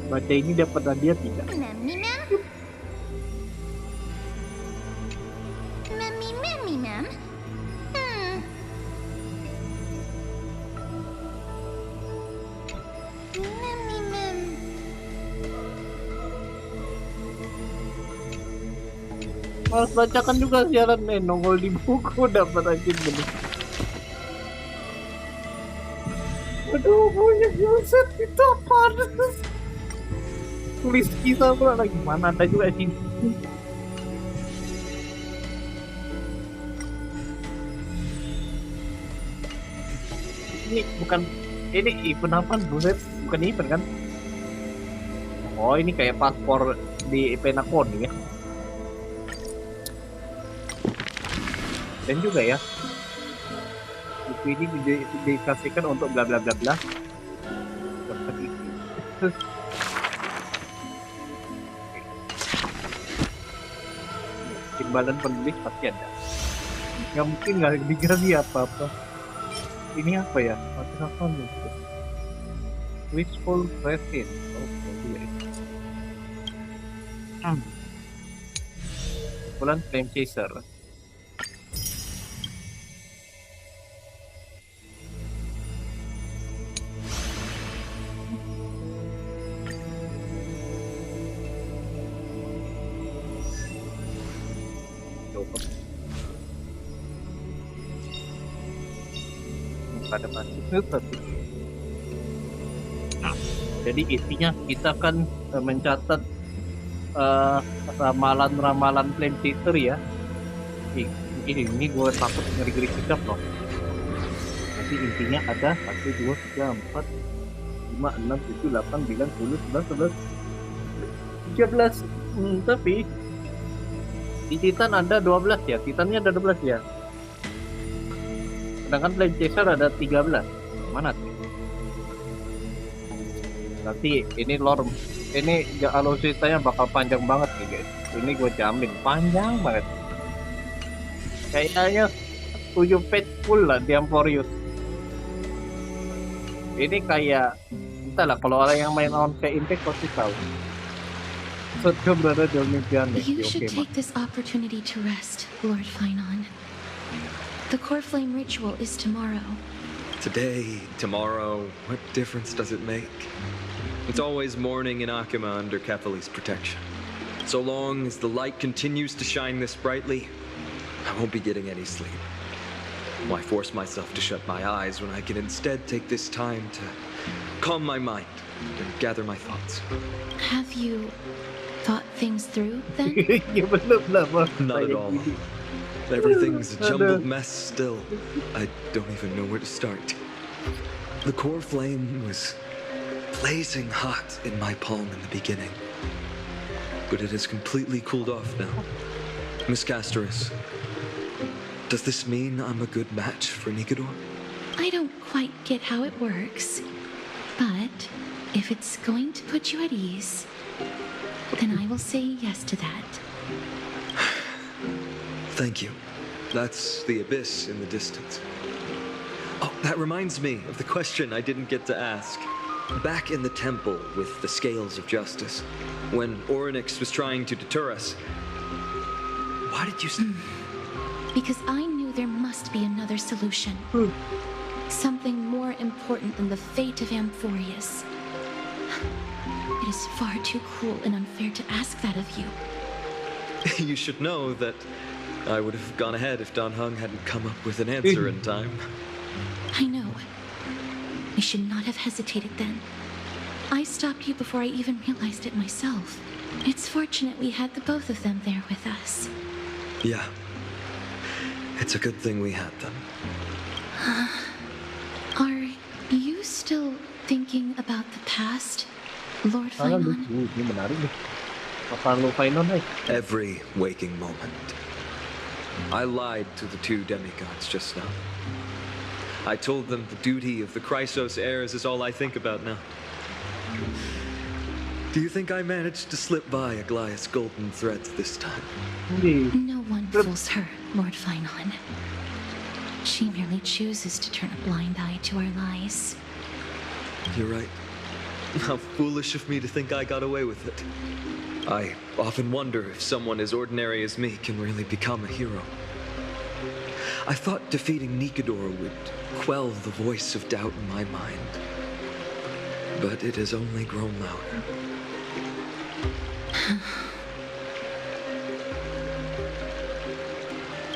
Baca ini dapat hadiah tidak? Harus bacakan juga siaran nongol di buku dapat aja bener. Aduh, punya buset itu apa? Tulis kisah pula lagi mana ada juga sini. Ini bukan event apa buset? Bukan event kan? Oh, ini kayak paspor di Penakon ya. Dan juga ya, buku ini dikasihkan untuk bla bla bla bla. Timbalan penulis pasti ada. Nggak mungkin nggak dikasih apa-apa. Ini apa ya? Macam apa nih? Wishful Present. Oh, iya. Bulan Flame Chaser. Pada pasti nah, jadi intinya kita kan mencatat ramalan-ramalan Flame Chaser ya. Ini gue takut ngeri-ngeri sedap loh. Jadi intinya ada 1, 2, 3, 4, 5, 6, 7, 8, 9, 10, 11, 12 13. Tapi di Titan ada 12 ya. Titannya ada 12 ya. Sedangkan Blade Chaser ada 13. Mana tuh? Nanti ini lore, ini alur ceritanya bakal panjang banget nih guys. Ini gue jamin panjang banget. Kayaknya 7 page full lah di Emporius. Ini kayak entahlah, kalau orang yang main Honkai Impact pasti tahu. Setelah berada di Olympian. You should take this opportunity to rest, Lord Finon. The core flame ritual is tomorrow. Today, tomorrow, what difference does it make? It's always morning in Akima under Kefali's protection. So long as the light continues to shine this brightly, I won't be getting any sleep. Why force myself to shut my eyes when I can instead take this time to calm my mind and gather my thoughts? Have you thought things through, then? Not at all. Everything's a jumbled mess still. I don't even know where to start. The core flame was blazing hot in my palm in the beginning, but it has completely cooled off now. Miss Castoris, does this mean I'm a good match for Nikador? I don't quite get how it works, but if it's going to put you at ease, then I will say yes to that. Thank you. That's the abyss in the distance. Oh, that reminds me of the question I didn't get to ask. Back in the temple with the scales of justice, when Orynyx was trying to deter us, why did you... Because I knew there must be another solution. Something more important than the fate of Amphorius. It is far too cruel and unfair to ask that of you. You should know that I would have gone ahead if Don Hung hadn't come up with an answer in time. I know. I should not have hesitated then. I stopped you before I even realized it myself. It's fortunate we had the both of them there with us. Yeah. It's a good thing we had them. Are you still thinking about the past, Lord Finon? Every waking moment. I lied to the two demigods just now. I told them the duty of the Chrysos heirs is all I think about now. Do you think I managed to slip by Aglaïa's golden threads this time? No one fools her, Lord Finon. She merely chooses to turn a blind eye to our lies. You're right. How foolish of me to think I got away with it. I often wonder if someone as ordinary as me can really become a hero. I thought defeating Nikador would quell the voice of doubt in my mind. But it has only grown louder.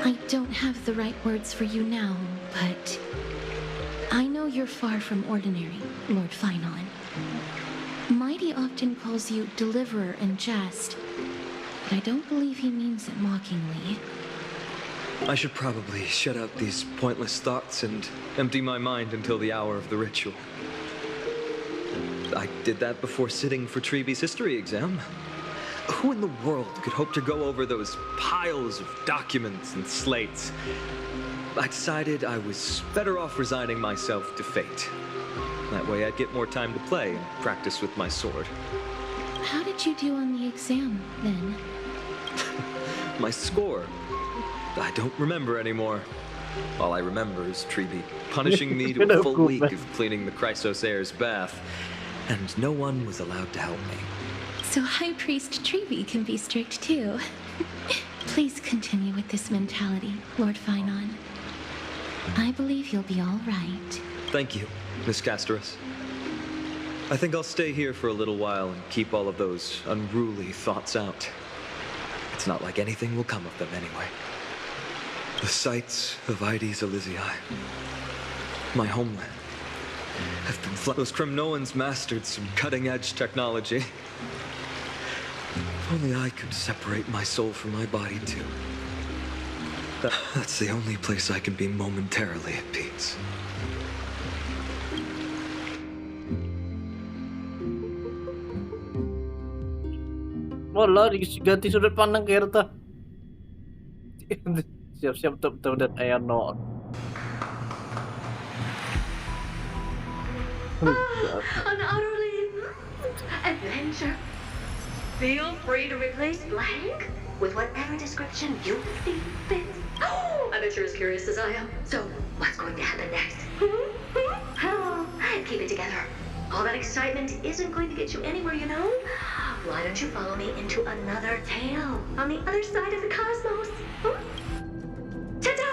I don't have the right words for you now, but I know you're far from ordinary, Lord Finon. Mighty often calls you Deliverer in jest, but I don't believe he means it mockingly. I should probably shut out these pointless thoughts and empty my mind until the hour of the ritual. I did that before sitting for Treeby's history exam. Who in the world could hope to go over those piles of documents and slates? I decided I was better off resigning myself to fate. That way I'd get more time to play and practice with my sword. How did you do on the exam, then? My score? I don't remember anymore. All I remember is Treeby punishing me to a full week of cleaning the Chrysos heir's bath, and no one was allowed to help me. So High Priest Treeby can be strict too. Please continue with this mentality, Lord Finon. I believe you'll be all right. Thank you, Miss Castoris. I think I'll stay here for a little while and keep all of those unruly thoughts out. It's not like anything will come of them anyway. The sights of Ides Elysiae, my homeland, have been those Kremnoans mastered some cutting-edge technology. If only I could separate my soul from my body too. That's the only place I can be momentarily at peace. Oh lah, ganti sudut pandang ke Herta. Siap-siap untuk that air no. An utterly adventure. Feel free to replace blank with whatever description you see fit. Oh, I bet you're as curious as I am. So, what's going to happen next? Keep it together. All that excitement isn't going to get you anywhere, you know? Why don't you follow me into another tale on the other side of the cosmos? Ta-da!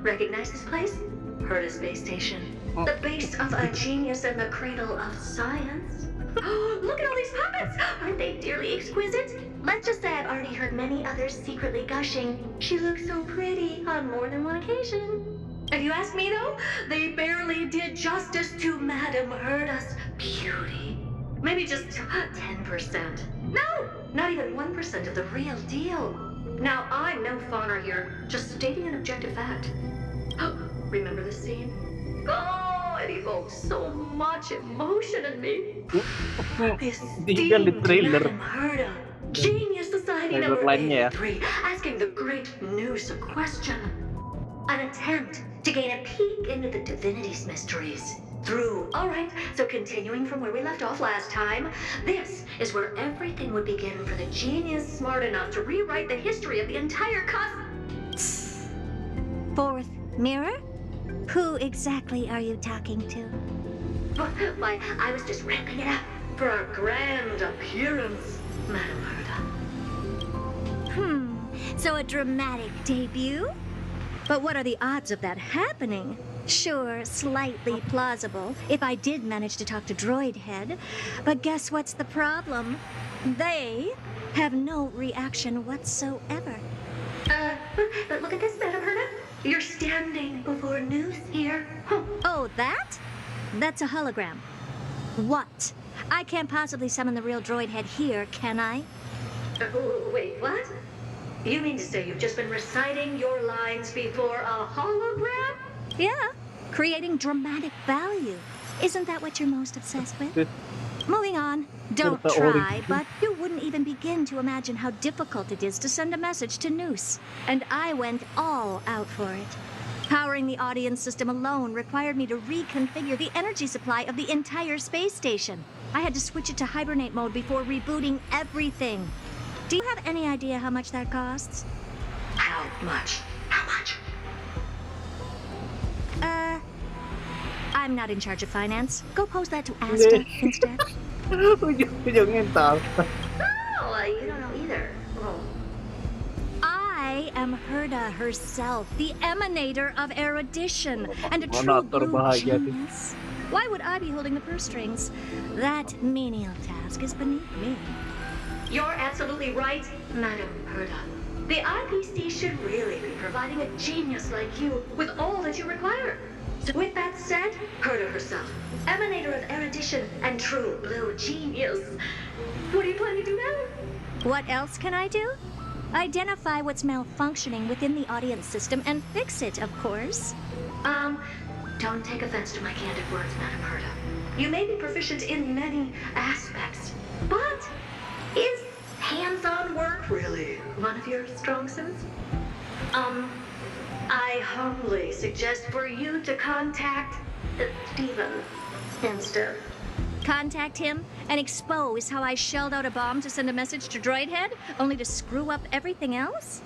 Recognize this place? Herta Space Station. The base of a genius and the cradle of science. Oh, look at all these puppets! Aren't they dearly exquisite? Let's just say I've already heard many others secretly gushing. She looks so pretty on more than one occasion. If you ask me, though, they barely did justice to Madame Herta's beauty. Maybe just 10%. No, not even 1% of the real deal. Now, I'm no fawner here, just stating an objective fact. Remember this scene? Oh, it evokes so much emotion in me. Esteemed Madame Herta, Genius Society number 83, asking the great Noose a question. An attempt to gain a peek into the divinity's mysteries. Alright, so continuing from where we left off last time, this is where everything would begin for the genius smart enough to rewrite the history of the entire Fourth mirror? Who exactly are you talking to? Why, I was just ramping it up for our grand appearance, Madame Herta. So a dramatic debut? But what are the odds of that happening? Sure, slightly plausible, if I did manage to talk to Droid Head. But guess what's the problem? They have no reaction whatsoever. But look at this, Madame Herta. You're standing before Noose here. Oh, that? That's a hologram. What? I can't possibly summon the real Droid Head here, can I? Wait, what? You mean to say you've just been reciting your lines before a hologram? Yeah, creating dramatic value. Isn't that what you're most obsessed with? Moving on. Don't try, but you wouldn't even begin to imagine how difficult it is to send a message to Noose. And I went all out for it. Powering the audience system alone required me to reconfigure the energy supply of the entire space station. I had to switch it to hibernate mode before rebooting everything. Do you have any idea how much that costs? How much? How much? I'm not in charge of finance. Go pose that to Asta instead. Oh, you don't know either. Oh. I am Herta herself, the emanator of erudition, and a true blue genius. Why would I be holding the purse strings? That menial task is beneath me. You're absolutely right, Madame Herta. The IPC should really be providing a genius like you with all that you require. So with that said, Herta herself, emanator of erudition and true blue genius. What are you planning to do now? What else can I do? Identify what's malfunctioning within the audience system and fix it, of course. Don't take offense to my candid words, Madame Herta. You may be proficient in many aspects, but is hands-on work really one of your strong suits? I humbly suggest for you to contact Steven instead. Contact him and expose how I shelled out a bomb to send a message to Droid Head, only to screw up everything else?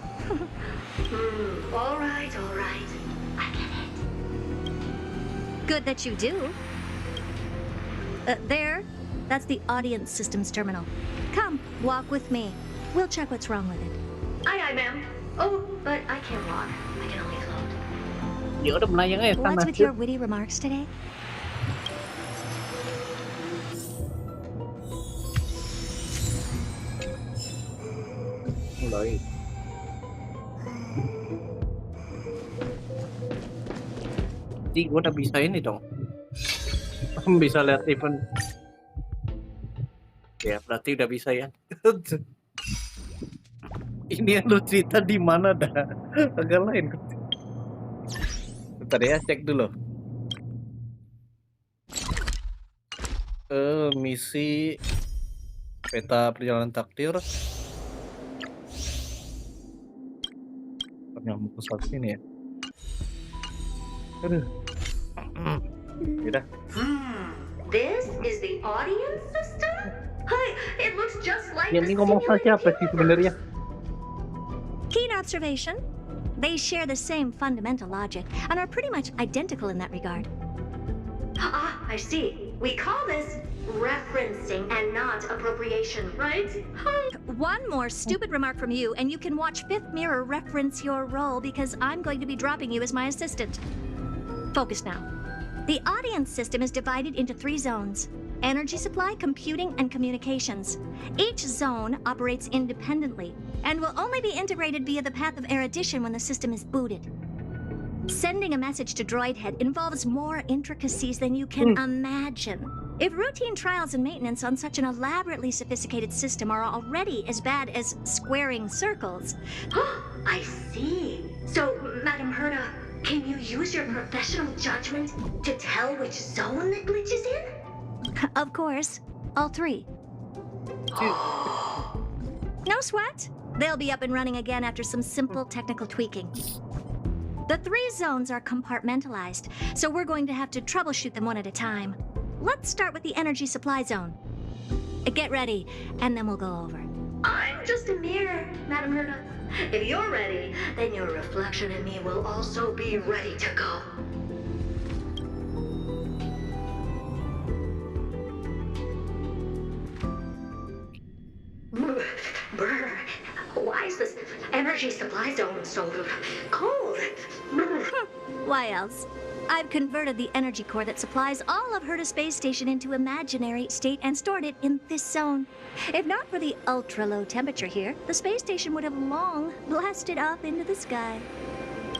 All right. I get it. Good that you do. There. That's the audience systems terminal. Come, walk with me. We'll check what's wrong with it. Aye, ma'am. Oh, but I can't walk. I can only float. What's with your witty remarks today? Mulai. Jadi gue udah bisa ini dong. Bisa lihat event. Ya berarti udah bisa ya. Ini yang lu cerita di mana dah? Agak lain. Bentar ya, cek dulu. Misi Peta perjalanan takdir. Nyambung ke sini ya. Aduh. Udah. This is the audience system? Hi, it looks just like Ini ngomong saja apa sih sebenarnya? Keen observation. They share the same fundamental logic and are pretty much identical in that regard. Ah, I see. We call this referencing and not appropriation, right? One more stupid remark from you, and you can watch Fifth Mirror reference your role because I'm going to be dropping you as my assistant. Focus now. The audience system is divided into 3 zones: energy supply, computing, and communications. Each zone operates independently and will only be integrated via the path of erudition when the system is booted. Sending a message to Droid Head involves more intricacies than you can imagine. If routine trials and maintenance on such an elaborately sophisticated system are already as bad as squaring circles... I see. So, Madam Herta, can you use your professional judgment to tell which zone the glitch is in? Of course. All 3. No sweat. They'll be up and running again after some simple technical tweaking. The 3 zones are compartmentalized, so we're going to have to troubleshoot them one at a time. Let's start with the energy supply zone. Get ready, and then we'll go over. I'm just a mirror, Madam Herta. If you're ready, then your reflection in me will also be ready to go. Brr, why is this energy supply zone so cold? Why else? I've converted the energy core that supplies all of Herta Space Station into imaginary state and stored it in this zone. If not for the ultra-low temperature here, the space station would have long blasted up into the sky.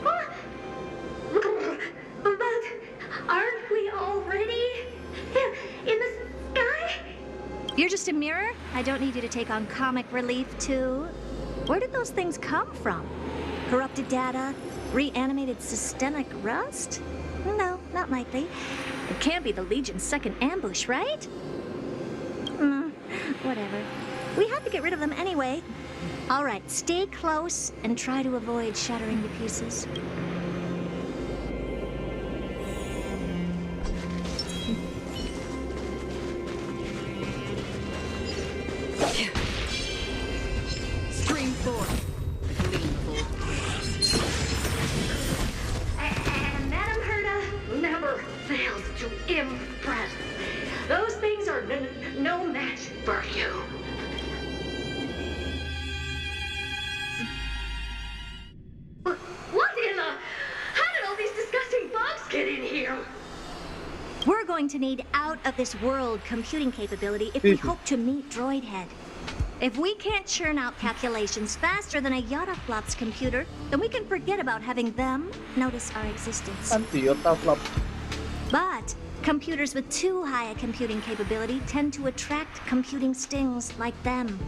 But aren't we already in the sky? You're just a mirror? I don't need you to take on comic relief, too. Where did those things come from? Corrupted data? Reanimated systemic rust? No, not likely. It can't be the Legion's second ambush, right? Whatever. We have to get rid of them anyway. All right, stay close and try to avoid shattering to pieces. Screen 4. Clean 4. And Madam Herta never fails to impress. Those things are no match for you. What in the... How did all these disgusting bugs get in here? We're going to need out-of-this-world computing capability if we hope to meet Droid Head. If we can't churn out calculations faster than a Yotaflop's computer, then we can forget about having them notice our existence. But computers with too high a computing capability tend to attract computing stings like them.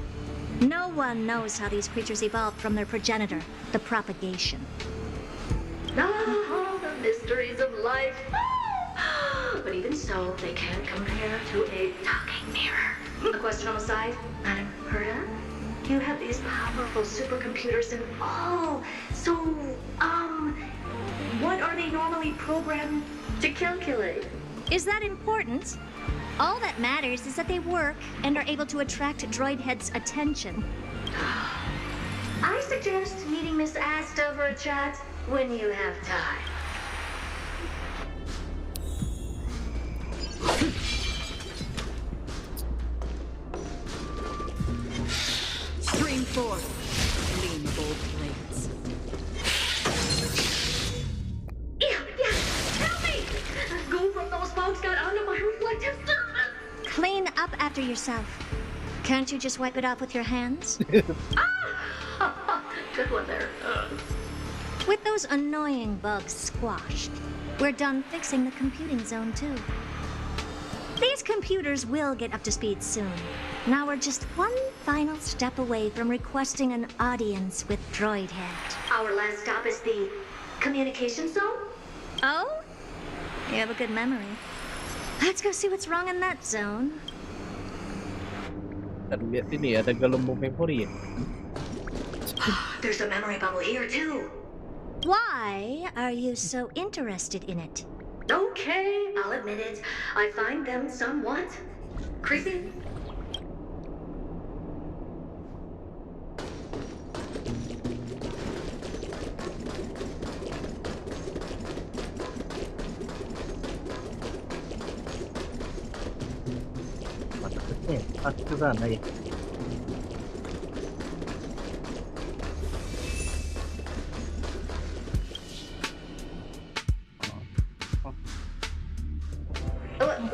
No one knows how these creatures evolved from their progenitor, the propagation. Ah, the mysteries of life. But even so, they can't compare to a talking mirror. A question on the side, Madam Herta? You have these powerful supercomputers and all. So, what are they normally programmed to calculate? Is that important? All that matters is that they work and are able to attract Droid Head's attention. I suggest meeting Miss Asta for a chat when you have time. Screen 4. Clean both plates. Yeah, tell me! Go from those folks got onto my reflective surface! Clean up after yourself. Can't you just wipe it off with your hands? Good one there. With those annoying bugs squashed, we're done fixing the computing zone too. These computers will get up to speed soon. Now we're just one final step away from requesting an audience with Droid Head. Our last stop is the communication zone? Oh? You have a good memory. Let's go see what's wrong in that zone. Dan lihat sini ada gelembung memori ya. There's a memory bubble here too. Why are you so interested in it? Okay, I'll admit it. I find them somewhat creepy. Pasti ke sana ya.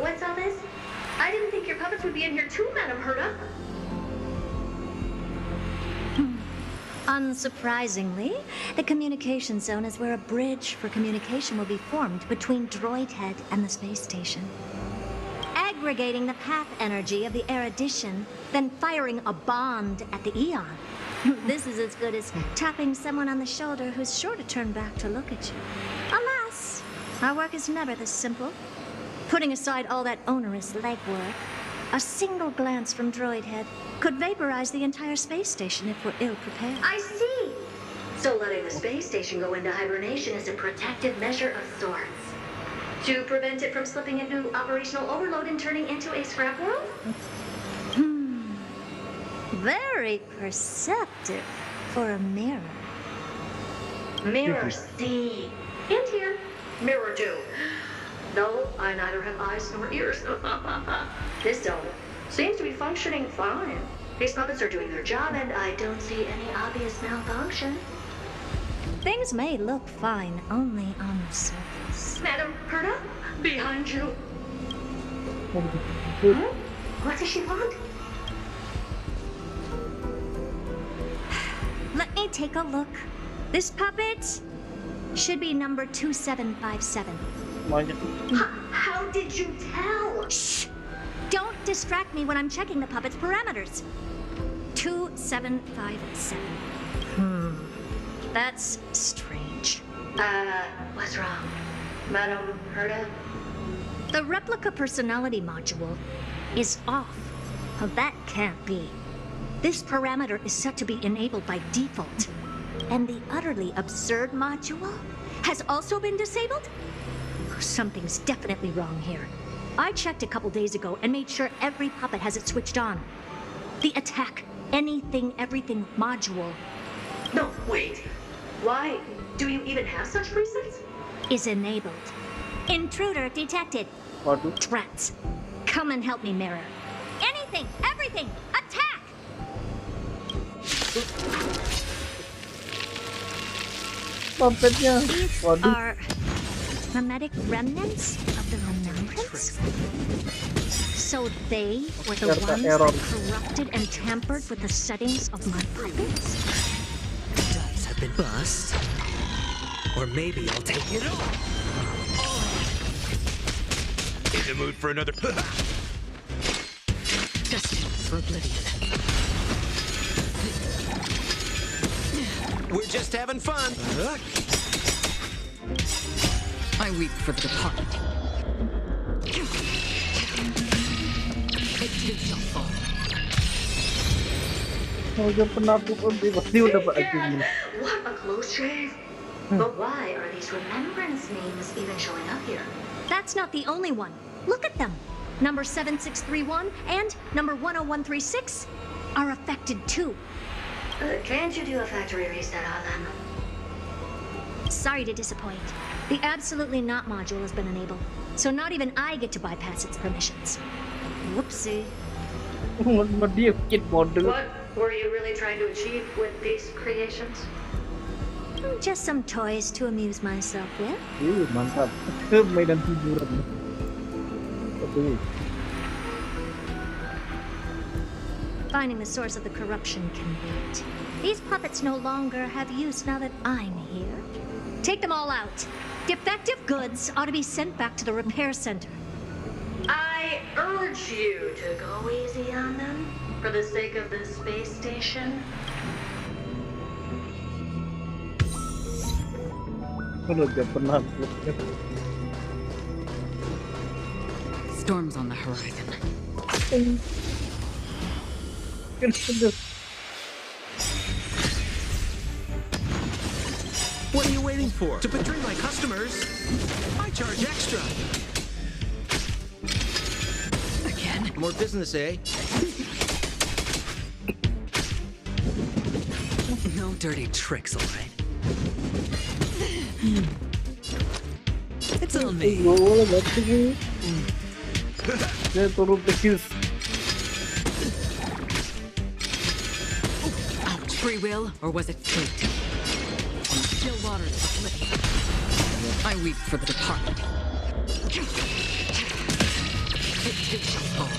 What's all this? I didn't think your puppets would be in here too, Madam Herta. Unsurprisingly, the communication zone is where a bridge for communication will be formed between Droid Head and the space station. Aggregating the path energy of the erudition, then firing a bond at the Eon. This is as good as tapping someone on the shoulder who's sure to turn back to look at you. Alas, our work is never this simple. Putting aside all that onerous legwork, a single glance from Droid Head could vaporize the entire space station if we're ill-prepared. I see. So letting the space station go into hibernation is a protective measure of sorts. To prevent it from slipping into operational overload and turning into a scrap world? Very perceptive for a mirror. Mirror C. And here. Mirror do. No, I neither have eyes nor ears. This dome seems to be functioning fine. These puppets are doing their job, and I don't see any obvious malfunction. Things may look fine only on the surface. Madam Herta, behind you. What does she want? Let me take a look. This puppet should be number 2757. How did you tell? Shh! Don't distract me when I'm checking the puppet's parameters. 2757. That's strange. What's wrong? Madam Herta? The replica personality module is off. Well, that can't be. This parameter is set to be enabled by default. And the utterly absurd module has also been disabled? Something's definitely wrong here. I checked a couple days ago and made sure every puppet has it switched on. The attack, anything, everything module. No, wait. Why do you even have such presets? Is enabled. Intruder detected. Waduh. Rats. Come and help me, Mirror. Anything, everything, attack! Puppetnya. These Waduh. are mimetic remnants of the remembrance? So they were the Herta ones error. that corrupted and tampered with the settings of my puppets? Dice have been bust. Or maybe I'll take it all. In the mood for another. Destined for oblivion. We're just having fun. I weep for the departed. It too shall fall. Udah penakut pasti udah Pak Ajin. What a close shave. But why are these remembrance names even showing up here? That's not the only one. Look at them. Number 7631 and number 10136 are affected too. Can't you do a factory reset on them? Sorry to disappoint. The absolutely not module has been enabled, so not even I get to bypass its permissions. Whoopsie. What were you really trying to achieve with these creations? Just some toys to amuse myself with. Mantap. Mainan hiburan. Aduh. Finding the source of the corruption can wait. These puppets no longer have use now that I'm here. Take them all out. Defective goods ought to be sent back to the repair center. I urge you to go easy on them for the sake of the space station. Udah penakut. Storms on the horizon. What are you waiting for? To betray my customers, I charge extra. Again? More business, eh? No dirty tricks, all right? It's on me. Ouch. Free will, or was it fate? On still waters of oblivion, I weep for the departed. It too shall fall.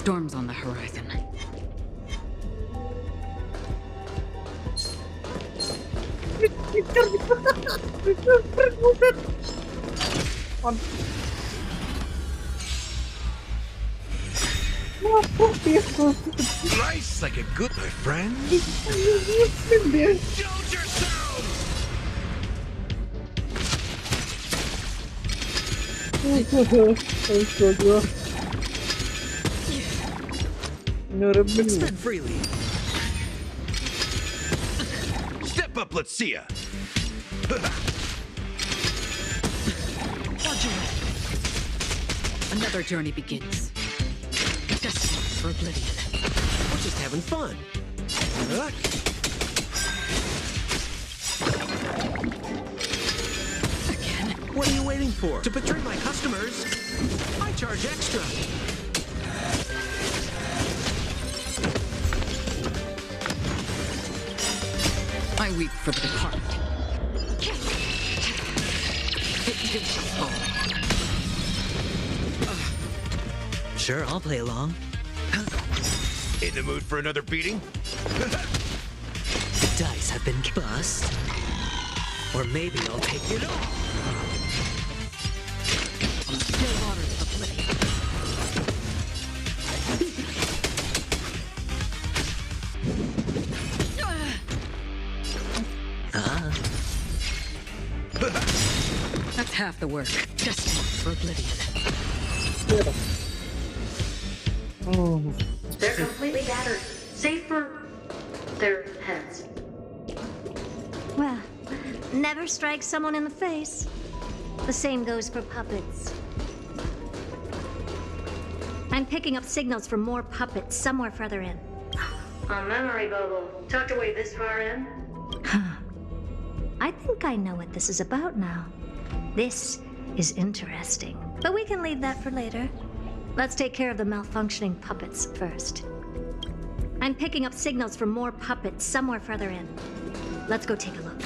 Storms on the horizon. Nice like a good, my friend. Indulge yourselves! Spend freely. Step up, let's see ya. Watch your head. Another journey begins. Destined for oblivion. We're just having fun. Again? What are you waiting for? To betray my customers, I charge extra. I weep for the departed. It too shall fall. Sure, I'll play along. In the mood for another beating? The dice have been bust. Or maybe I'll take it all. On still waters of oblivion. That's half the work. Destined for oblivion. They're completely battered. Safe for their heads. Well, never strike someone in the face. The same goes for puppets. I'm picking up signals from more puppets somewhere further in. A memory bubble. Tucked away this far in? I think I know what this is about now. This is interesting. But we can leave that for later. Let's take care of the malfunctioning puppets first. I'm picking up signals from more puppets somewhere further in. Let's go take a look.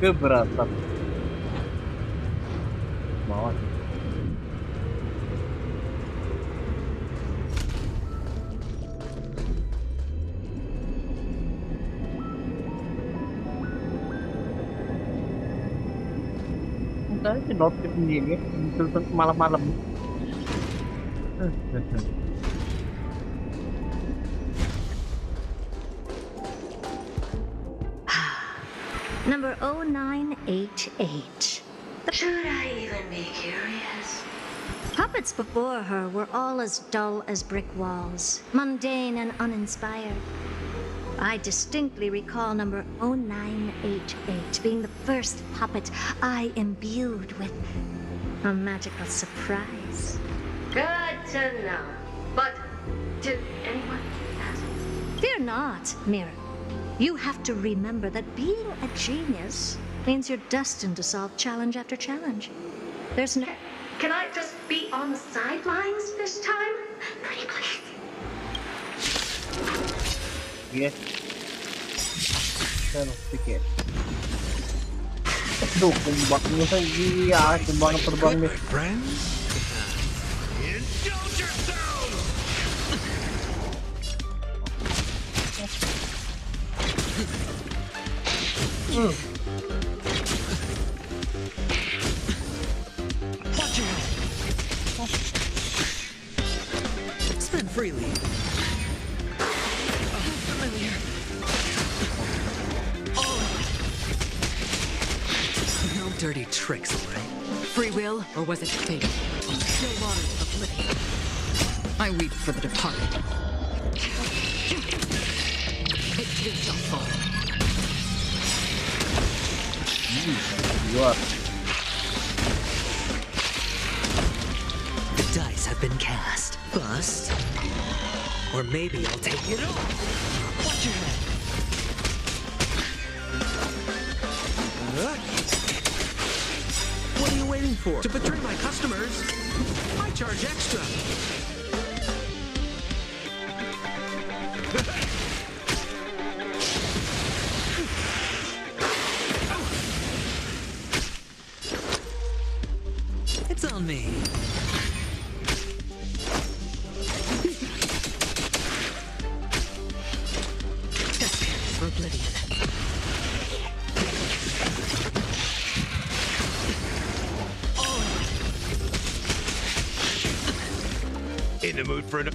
Keberatan. Bawah. Tadi notif gini, muncul malam-malam. Number 0988. Should I even be curious? Puppets before her were all as dull as brick walls, mundane and uninspired. I distinctly recall number 0988 being the first puppet I imbued with a magical surprise. Good to know. But did anyone ask? Fear not, Mirror. You have to remember that being a genius means you're destined to solve challenge after challenge. There's no... Can I just be on the sidelines this time? Pretty please. Yes. Terus pikir. Aduh, kembangnya saya kembang terbang nih. Friends? Indulge yourselves! Watch your head. Spend freely. Familiar. No dirty tricks, all right? Free will, or was it fate? Still waters of oblivion. I weep for the departed. It too shall fall. The dice have been cast. Bust. Or maybe I'll take it all. Watch your head. What are you waiting for? To betray my customers, I charge extra. It's on me. For oblivion. In the mood for an...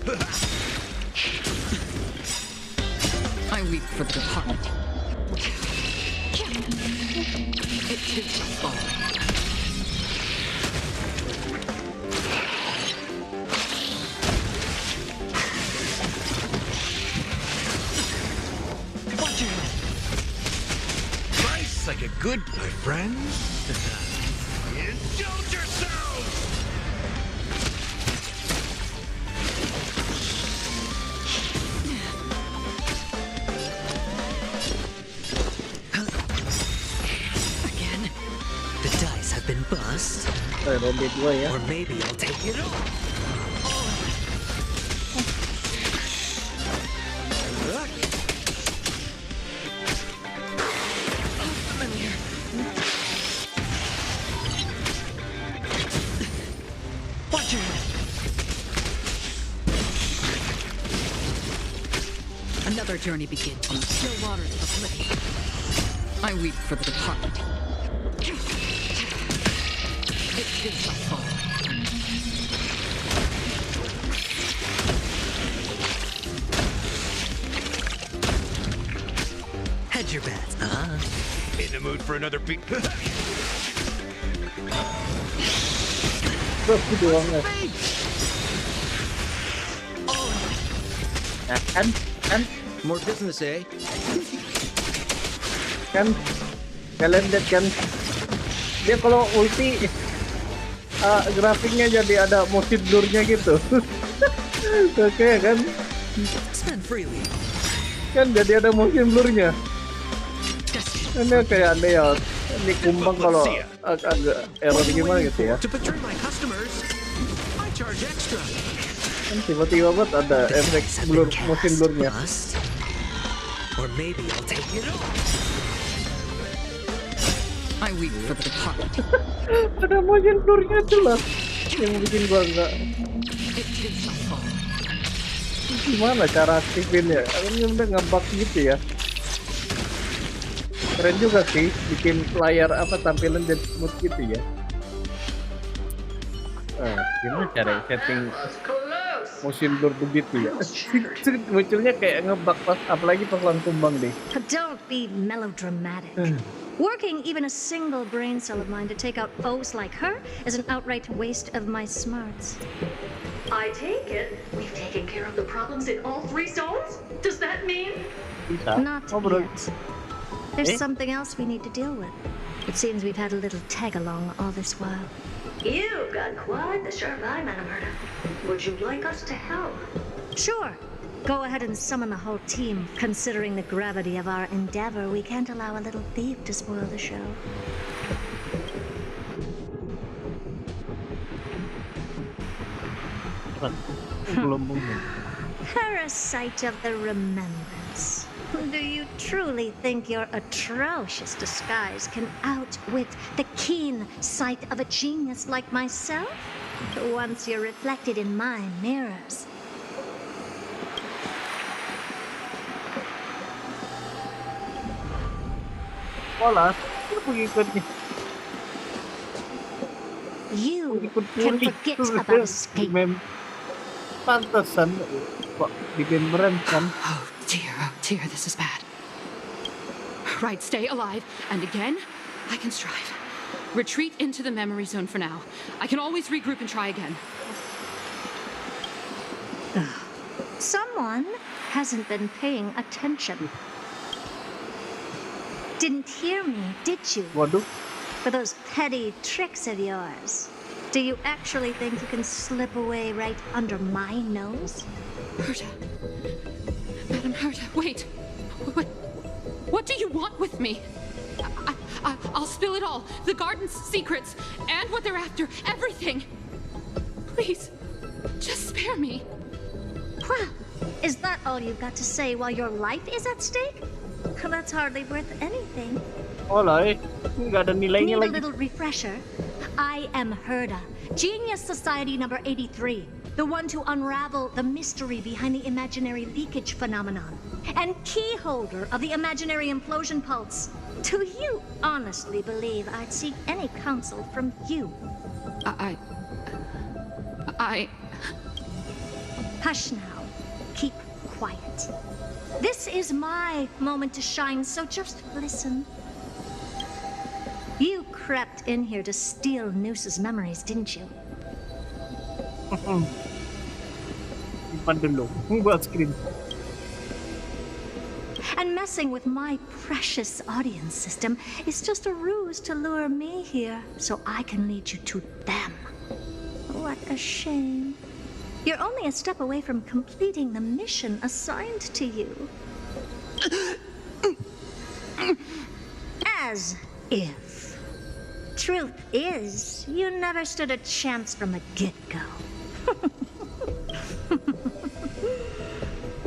I weep for the departed. It too shall fall. Watch your head. Nice like a good, my friends. Indulge yourselves! Again. The dice have been bust. Robit gua ya. Or maybe I'll take it all. Familiar. Watch your head. Another journey begins on the still waters of oblivion. I weep for the departed. It too shall fall. Hedge your bets. In the mood for another beat. Terus gitu banget. Nah, kan More business, eh? kan kalian lihat kan dia kalau ulti grafiknya jadi ada motion blurnya gitu. Oke kan Spend freely. kan jadi ada motion blurnya. Ini kayak aneh ya. Ini kumbang kalau agak error gimana gitu ya. To betray my customers, I charge extra. Kan tiba-tiba buat ada efek blur, motion blurnya. Bust. Or maybe I'll take it all. I weep for the departed. Ada motion blurnya jelas yang bikin gua enggak. It too shall fall. Gimana cara aktifinnya? Ini udah ngebug gitu ya. Keren juga sih bikin layar apa tampilan jadi smooth gitu ya. Gimana cara setting motion blur begitu ya? Munculnya kayak ngebug pas apalagi pas langsung bang deh. Don't be melodramatic. Working even a single brain cell of mine to take out foes like her is an outright waste of my smarts. I take it we've taken care of the problems in all 3 zones? Does that mean? Not yet. There's something else we need to deal with. It seems we've had a little tag-along all this while. You've got quite the sharp eye, Madam Herta. Would you like us to help? Sure. Go ahead and summon the whole team. Considering the gravity of our endeavor, we can't allow a little thief to spoil the show. Parasite of the remembrance. Do you truly think your atrocious disguise can outwit the keen sight of a genius like myself? Once you're reflected in my mirrors. sekolah, dia pengikut nih. You Pengikut can puri. forget about escape. Pantesan kok di memberan kan. Oh dear, this is bad. Right, stay alive, and again, I can strive. Retreat into the memory zone for now. I can always regroup and try again. Someone hasn't been paying attention. Didn't hear me, did you? Waduh. For those petty tricks of yours. Do you actually think you can slip away right under my nose? Herta. Madam Herta, wait. What do you want with me? I'll spill it all. The garden's secrets, and what they're after. Everything. Please, just spare me. Well, is that all you've got to say while your life is at stake? That's hardly worth anything. Olah, nggak ada nilainya Need a lagi. little refresher? I am Herta, Genius Society number 83, the one to unravel the mystery behind the imaginary leakage phenomenon, and key holder of the imaginary implosion pulse. Do you honestly believe I'd seek any counsel from you? Hush now. Keep quiet. This is my moment to shine, so just listen. You crept in here to steal Noose's memories, didn't you? Simpan dulu, buat screen. And messing with my precious audience system is just a ruse to lure me here so I can lead you to them. What a shame. You're only a step away from completing the mission assigned to you. As if. Truth is, you never stood a chance from the get-go.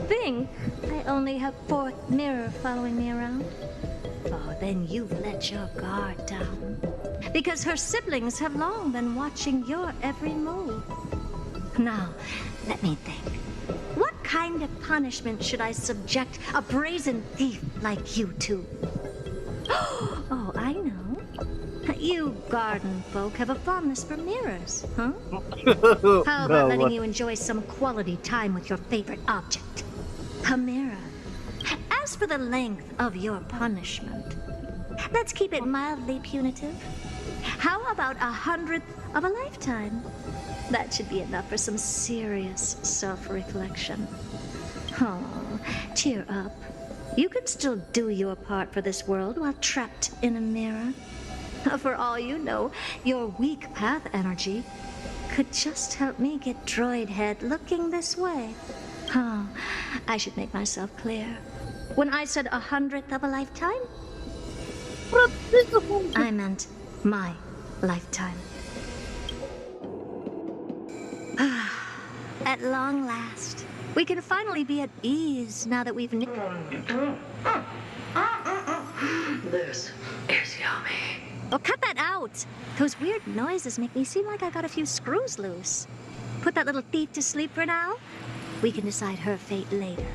Think I only have fourth mirror following me around? Oh, then you've let your guard down. Because her siblings have long been watching your every move. Now, let me think. What kind of punishment should I subject a brazen thief like you to? Oh, I know. You garden folk have a fondness for mirrors, huh? How about letting you enjoy some quality time with your favorite object? A mirror. As for the length of your punishment, let's keep it mildly punitive. How about 100th of a lifetime? That should be enough for some serious self-reflection. Oh, cheer up. You can still do your part for this world while trapped in a mirror. For all you know, your weak path energy could just help me get Droid Head looking this way. Oh, I should make myself clear. When I said 100th of a lifetime, I meant my lifetime. At long last, we can finally be at ease now that we've... This is yummy. Oh, cut that out! Those weird noises make me seem like I got a few screws loose. Put that little thief to sleep for now. We can decide her fate later.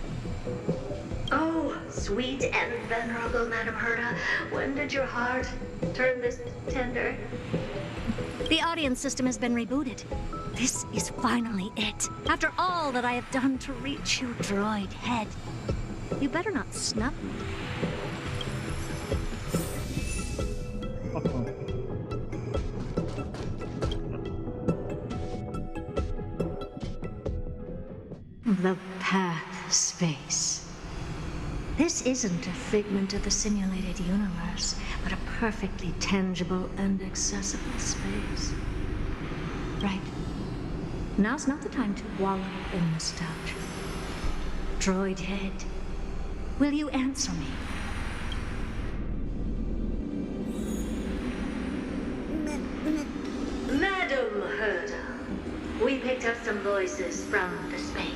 Oh, sweet and venerable Madam Herta, when did your heart turn this tender? The audience system has been rebooted. This is finally it. After all that I have done to reach you, Droid Head. You better not snub me. The path space. This isn't a figment of the simulated universe, but a perfectly tangible and accessible space. Right. Now's not the time to wallow in nostalgia. Droid Head, will you answer me? Madam Herta, we picked up some voices from the space.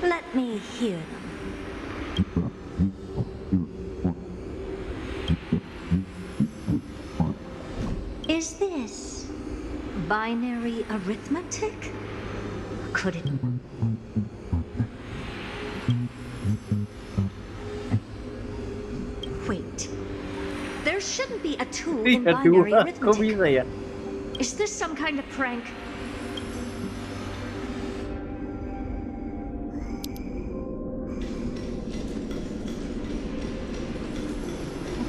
Let me hear them. Is this binary arithmetic? Could it... a tool in binary arithmetic. Is this some kind of prank?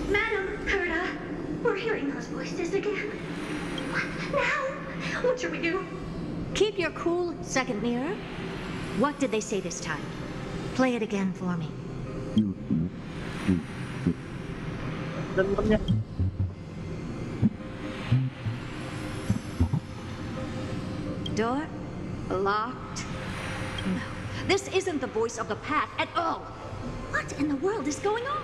Madam Herta, we're hearing those voices again. What now? What should we do? Keep your cool, second mirror. What did they say this time? Play it again for me. Door locked. No, this isn't the voice of the path at all. What in the world is going on?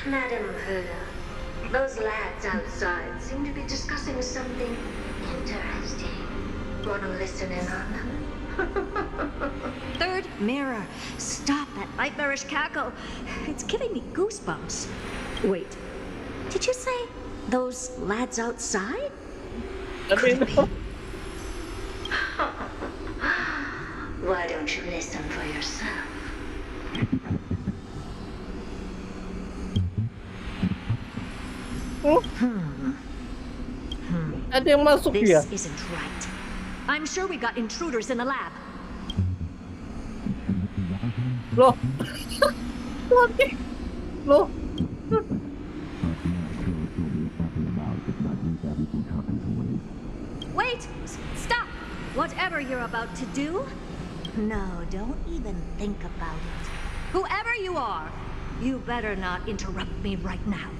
Madam Herta, those lads outside seem to be discussing something interesting. Want to listen in on them? Third mirror. Stop that nightmarish cackle. It's giving me goosebumps. Wait, did you say those lads outside? Could it be? Why don't you listen for yourself? Ada yang masuk ya? This isn't right. I'm sure we got intruders in the lab. Loh. Loh. Wait! Stop! Whatever you're about to do, no, don't even think about it. Whoever you are, you better not interrupt me right now.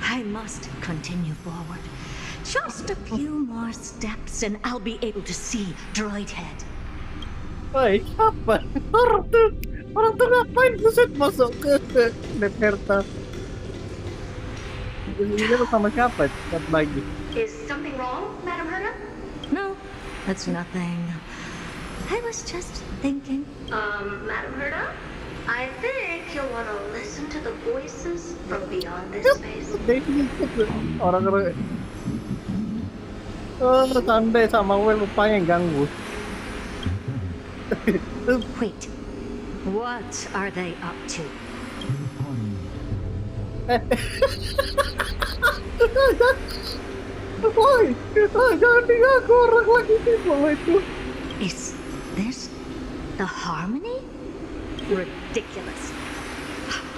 I must continue forward. Just a few more steps and I'll be able to see Droid Head. Baik, apa? Orang tuh ngapain buset masuk ke Herta? Ini sama siapa? Cepat lagi. Is something wrong, Madam Herta? No, that's nothing. I was just thinking. Madam Herta? I think you'll want to listen to the voices from beyond this space. Orang-orang Sunday sama Will lupanya ganggu. Wait, what are they up to? Woi, jangan diganggu orang lagi di bawah itu. Is this the harmony? Ridiculous.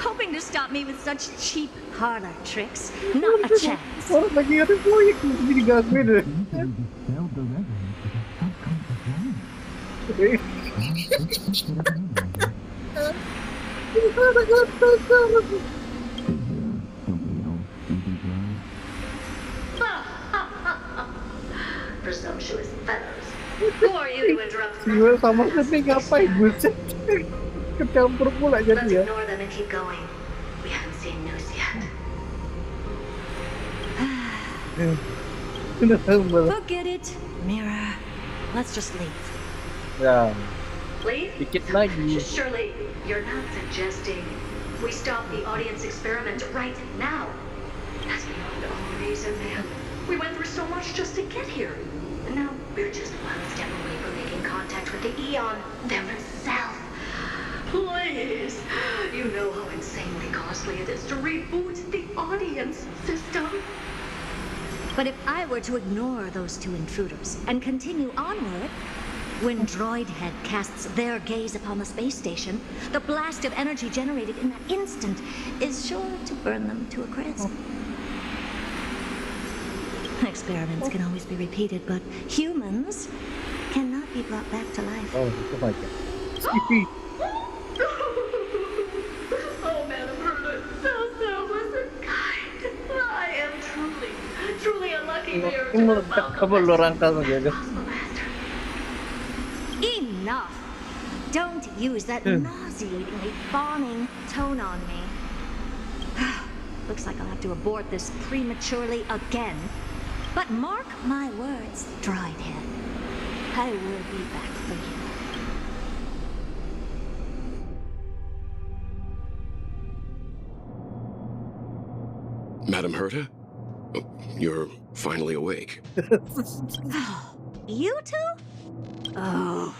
Hoping to stop me with such cheap parlor tricks? Not a chance. Orang lagi ada proyek mesti digangguin deh. Presumptuous fellows. Who are you to interrupt? Siwa sama Sydney ngapain buset? Kecampur pula jadi ya. Let's ignore them and keep going. We haven't seen news yet. Forget it, Mirror. Let's just leave. Ya. Leave? Dikit lagi. Surely you're not suggesting we stop the audience experiment right now. That's beyond all reason, man. We went through so much just to get here. And now we're just one step away from making contact with the Eon themselves. Please! You know how insanely costly it is to reboot the audience system. But if I were to ignore those two intruders and continue onward, when Droid Head casts their gaze upon the space station, the blast of energy generated in that instant is sure to burn them to a crisp. Experiments can always be repeated, but humans cannot be brought back to life. Oh, itu aja. Oh, Madam Herta, so wasn't kind. I am truly unlucky here to have found the Enough! Don't use that nauseatingly fawning tone on me. Looks like I'll have to abort this prematurely again. But mark my words, Droid Head. I will be back for you. Madam Herta? You're finally awake. You two? Oh.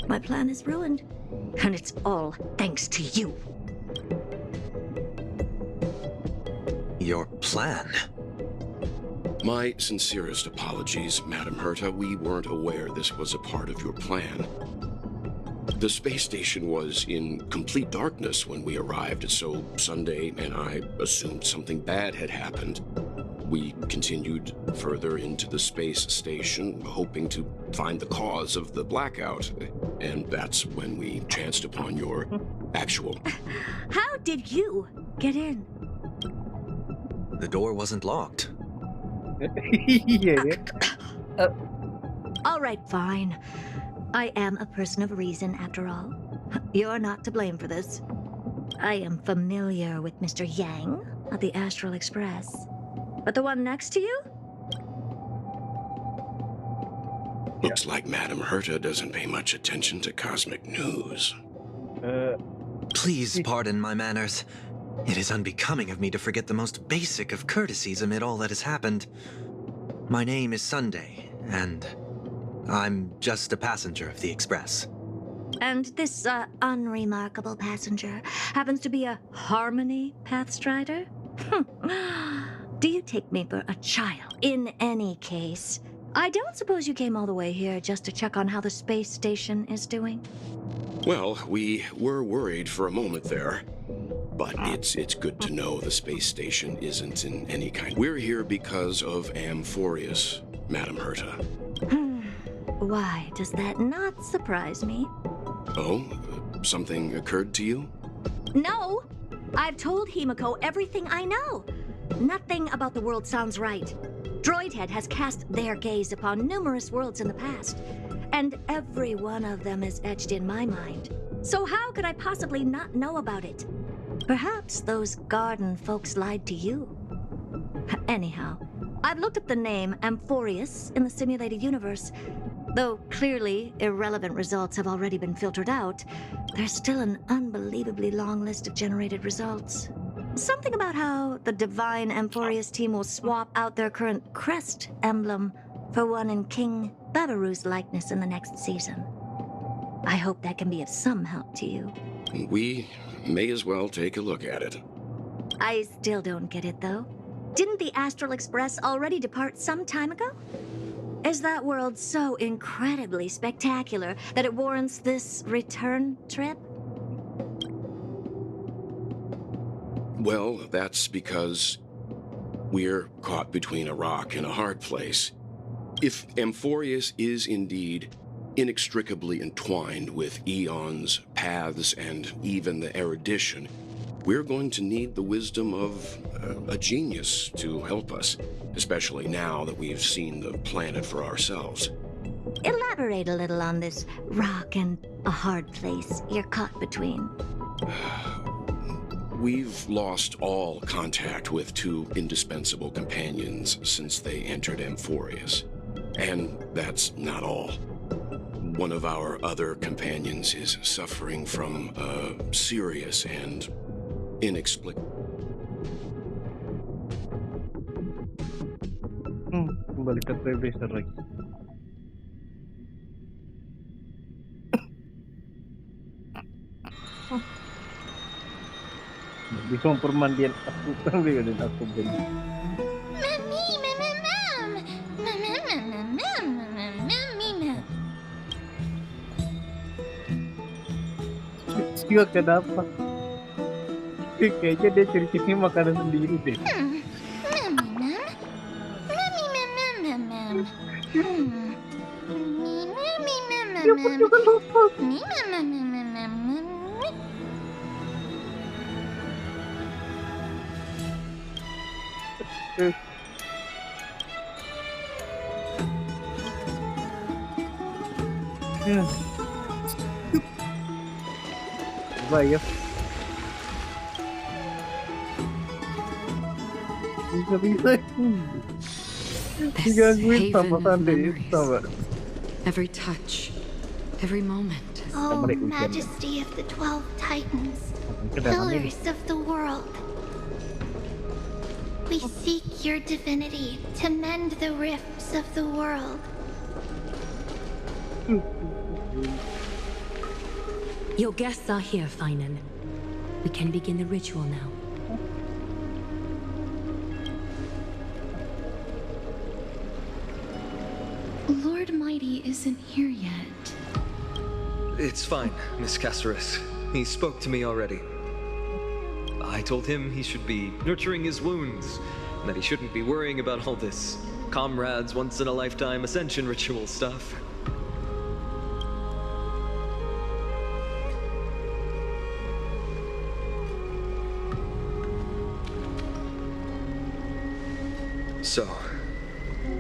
My plan is ruined. And it's all thanks to you. Your plan? My sincerest apologies, Madam Herta. We weren't aware this was a part of your plan. The space station was in complete darkness when we arrived, so Sunday and I assumed something bad had happened. We continued further into the space station, hoping to find the cause of the blackout. And that's when we chanced upon your actual... How did you get in? The door wasn't locked. All right, fine. I am a person of reason, after all. You're not to blame for this. I am familiar with Mr. Yang of the Astral Express. But the one next to you? Looks like Madam Herta doesn't pay much attention to cosmic news. Please pardon my manners. It is unbecoming of me to forget the most basic of courtesies amid all that has happened. My name is Sunday, and I'm just a passenger of the Express. And this, unremarkable passenger happens to be a Harmony Pathstrider? Do you take me for a child? In any case, I don't suppose you came all the way here just to check on how the space station is doing? Well, we were worried for a moment there. But it's good to know the space station isn't in any kind. We're here because of Amphorius, Madam Herta. Why does that not surprise me? Oh? Something occurred to you? No! I've told Himiko everything I know. Nothing about the world sounds right. Droidhead has cast their gaze upon numerous worlds in the past, and every one of them is etched in my mind. So how could I possibly not know about it? Perhaps those garden folks lied to you. Anyhow, I've looked up the name Amphorius in the simulated universe. Though clearly irrelevant results have already been filtered out, there's still an unbelievably long list of generated results. Something about how the divine Amphorius team will swap out their current crest emblem for one in King Babaru's likeness in the next season. I hope that can be of some help to you. We may as well take a look at it. I still don't get it, though. Didn't the Astral Express already depart some time ago? Is that world so incredibly spectacular that it warrants this return trip? Well, that's because we're caught between a rock and a hard place. If Amphorius is indeed inextricably entwined with eons, paths, and even the erudition, we're going to need the wisdom of a genius to help us, especially now that we've seen the planet for ourselves. Elaborate a little on this rock and a hard place you're caught between. We've lost all contact with two indispensable companions since they entered Amphorius. And that's not all. One of our other companions is suffering from a serious and inexplicable... Kembali ke Trailblazer lagi. Di ruang permandian aku dan aku benci. Juga kenapa? Kayaknya dia ciri-ciri makanan sendiri deh. Siapa juga lupa? Bahaya. Bisa-bisa digangguin sama Sunday sama. Every touch, every moment. Oh, Majesty of the 12 Titans, pillars of the world. We seek your divinity to mend the rifts of the world. Your guests are here, Finan. We can begin the ritual now. Lord Mighty isn't here yet. It's fine, Miss Caceres. He spoke to me already. I told him he should be nurturing his wounds, and that he shouldn't be worrying about all this comrades once-in-a-lifetime ascension ritual stuff. So,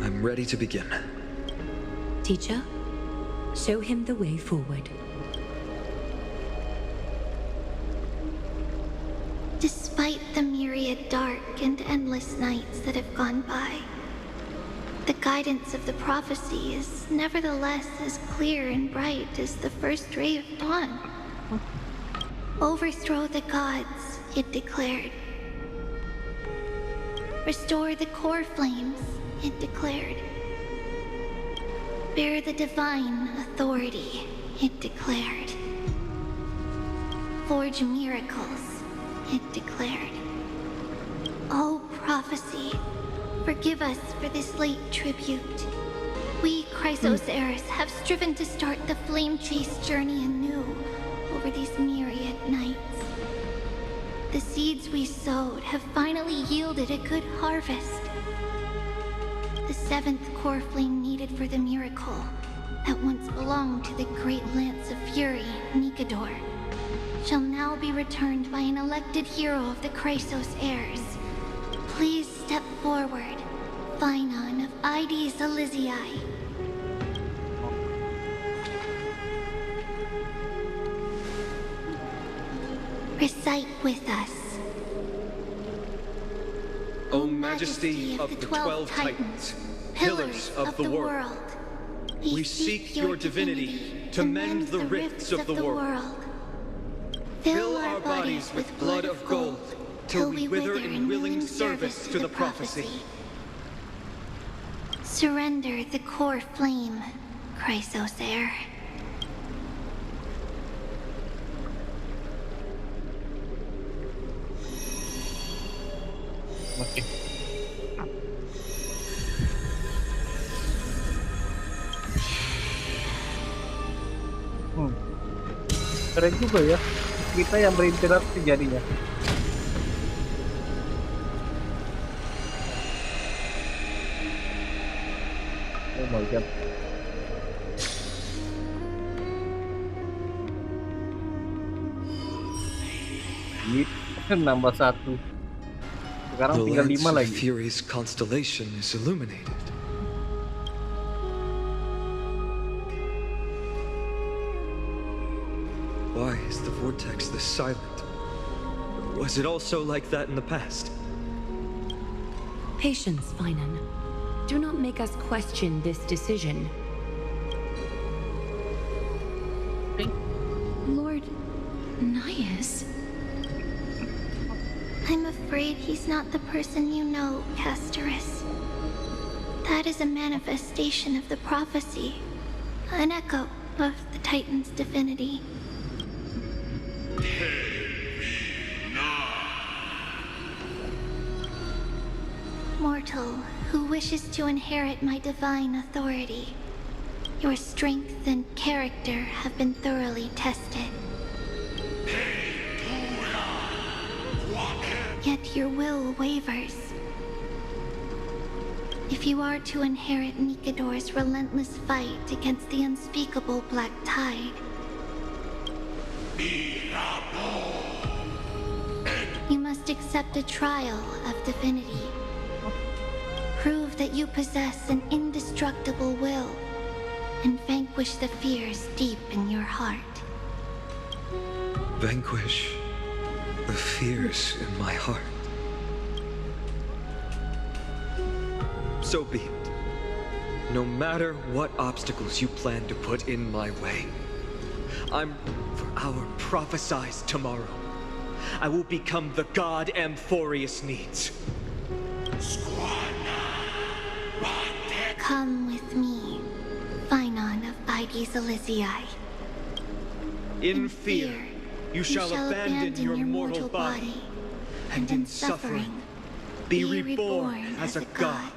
I'm ready to begin. Teacher, show him the way forward. Despite the myriad dark and endless nights that have gone by, the guidance of the prophecy is nevertheless as clear and bright as the first ray of dawn. Overthrow the gods, it declared. Restore the core flames, it declared. Bear the divine authority, it declared. Forge miracles, it declared. Oh, prophecy, forgive us for this late tribute. We, Chrysos heirs, have striven to start the flame chase journey anew over these myriad nights. The seeds we sowed have finally yielded a good harvest. The seventh core flame needed for the miracle that once belonged to the great Lance of Fury, Nikador, shall now be returned by an elected hero of the Chrysos heirs. Please step forward, Finan of Ides Elysiae. Recite with us. O Majesty of the 12 Titans, pillars of the world, we seek your divinity to mend the rifts of the world. Fill our bodies with blood of gold, till we wither in willing service to the prophecy. Surrender the core flame, Chrysos heir. Oke. Keren juga ya. Kita yang berinteraksi jadinya. Oh my god. Nambah satu. Sekarang tinggal 5 lagi. Fury's constellation is illuminated. Why is the vortex this silent? Was it also like that in the past? Patience, Finan. Do not make us question this decision. Lord Nias? I'm afraid he's not the person you know, Castoris. That is a manifestation of the prophecy, an echo of the Titan's divinity. Mortal who wishes to inherit my divine authority, your strength and character have been thoroughly tested. Yet your will wavers. If you are to inherit Nikador's relentless fight against the unspeakable Black Tide, you must accept a trial of divinity. Prove that you possess an indestructible will and vanquish the fears deep in your heart. Vanquish the fears in my heart. So be it. No matter what obstacles you plan to put in my way, I'm for our prophesized tomorrow. I will become the god Amphorius needs. Come with me, Phynon of Bides Elysiae. In fear, you shall abandon your mortal body, and in suffering, be reborn as a god.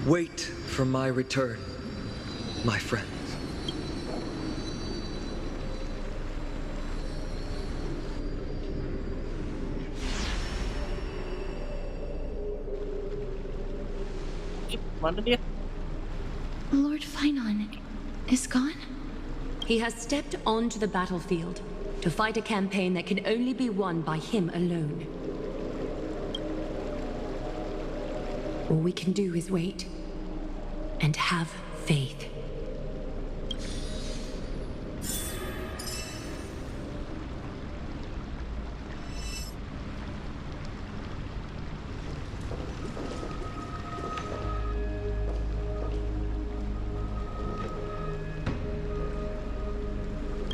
Wait for my return, my friends. Mana dia? Lord Phynon is gone? He has stepped onto the battlefield to fight a campaign that can only be won by him alone. All we can do is wait and have faith.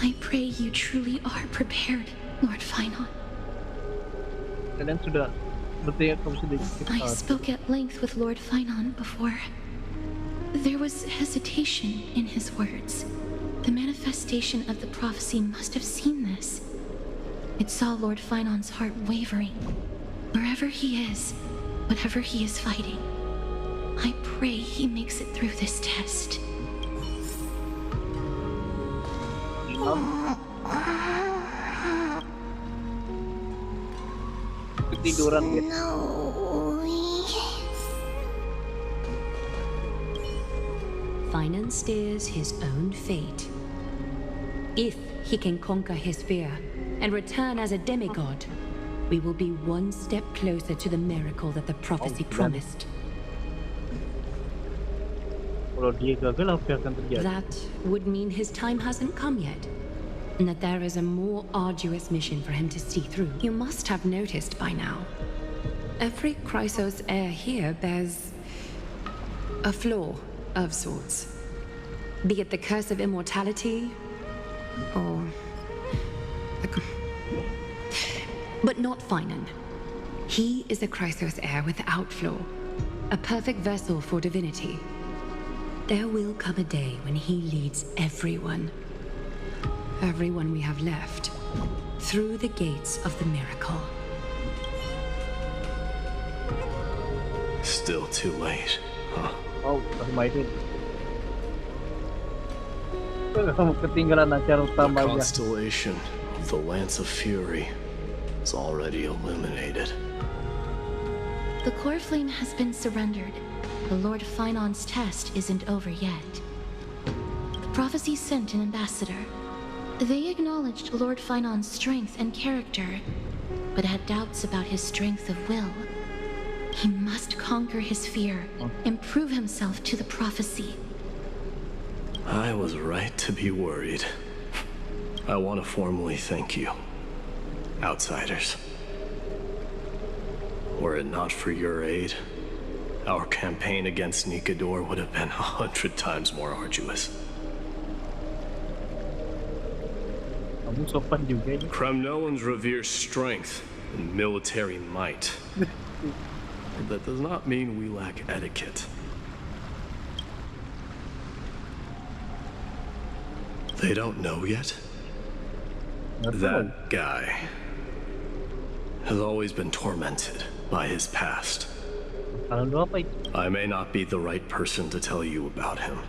I pray you truly are prepared, Lord Phynon. Kalian sudah bertanya I spoke at length with Lord Phynon before. There was hesitation in his words. The manifestation of the prophecy must have seen this. It saw Lord Phynon's heart wavering. Wherever he is, whatever he is fighting, I pray he makes it through this test. Ketiduran dia. Phynon steers his own fate. If he can conquer his fear and return as a demigod, we will be one step closer to the miracle that the prophecy promised. Kalau dia gagal, apa yang akan terjadi? That would mean his time hasn't come yet, and that there is a more arduous mission for him to see through. You must have noticed by now. Every Chrysos heir here bears a flaw of sorts. Be it the curse of immortality, or... But not Phynon. He is a Chrysos heir without flaw, a perfect vessel for divinity. There will come a day when he leads everyone we have left, through the gates of the miracle. Still too late, huh? Oh, mainin. Kamu ketinggalan acara The utamanya. constellation of the Lance of Fury is already illuminated. The core flame has been surrendered. The Lord Phynon's test isn't over yet. The prophecy sent an ambassador. They acknowledged Lord Phynon's strength and character, but had doubts about his strength of will. He must conquer his fear and prove himself to the prophecy. I was right to be worried. I want to formally thank you, outsiders. Were it not for your aid, our campaign against Nikador would have been 100 times more arduous. Kamu sopan juga ya. Kremnoans revere strength and military might. That does not mean we lack etiquette. They don't know yet? That guy has always been tormented by his past. I may not be the right person to tell you about him,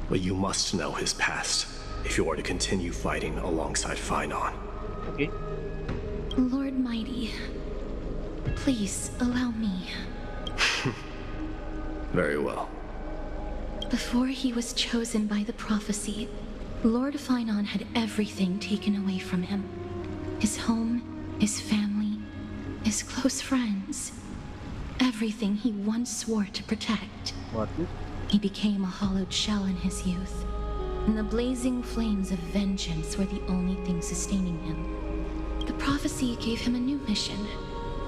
but you must know his past if you are to continue fighting alongside Phynon. Okay. Lord Mighty, please allow me. Very well. Before he was chosen by the prophecy, Lord Phynon had everything taken away from him. His home, his family, his close friends. Everything he once swore to protect. What? He became a hollowed shell in his youth, and the blazing flames of vengeance were the only thing sustaining him. The prophecy gave him a new mission,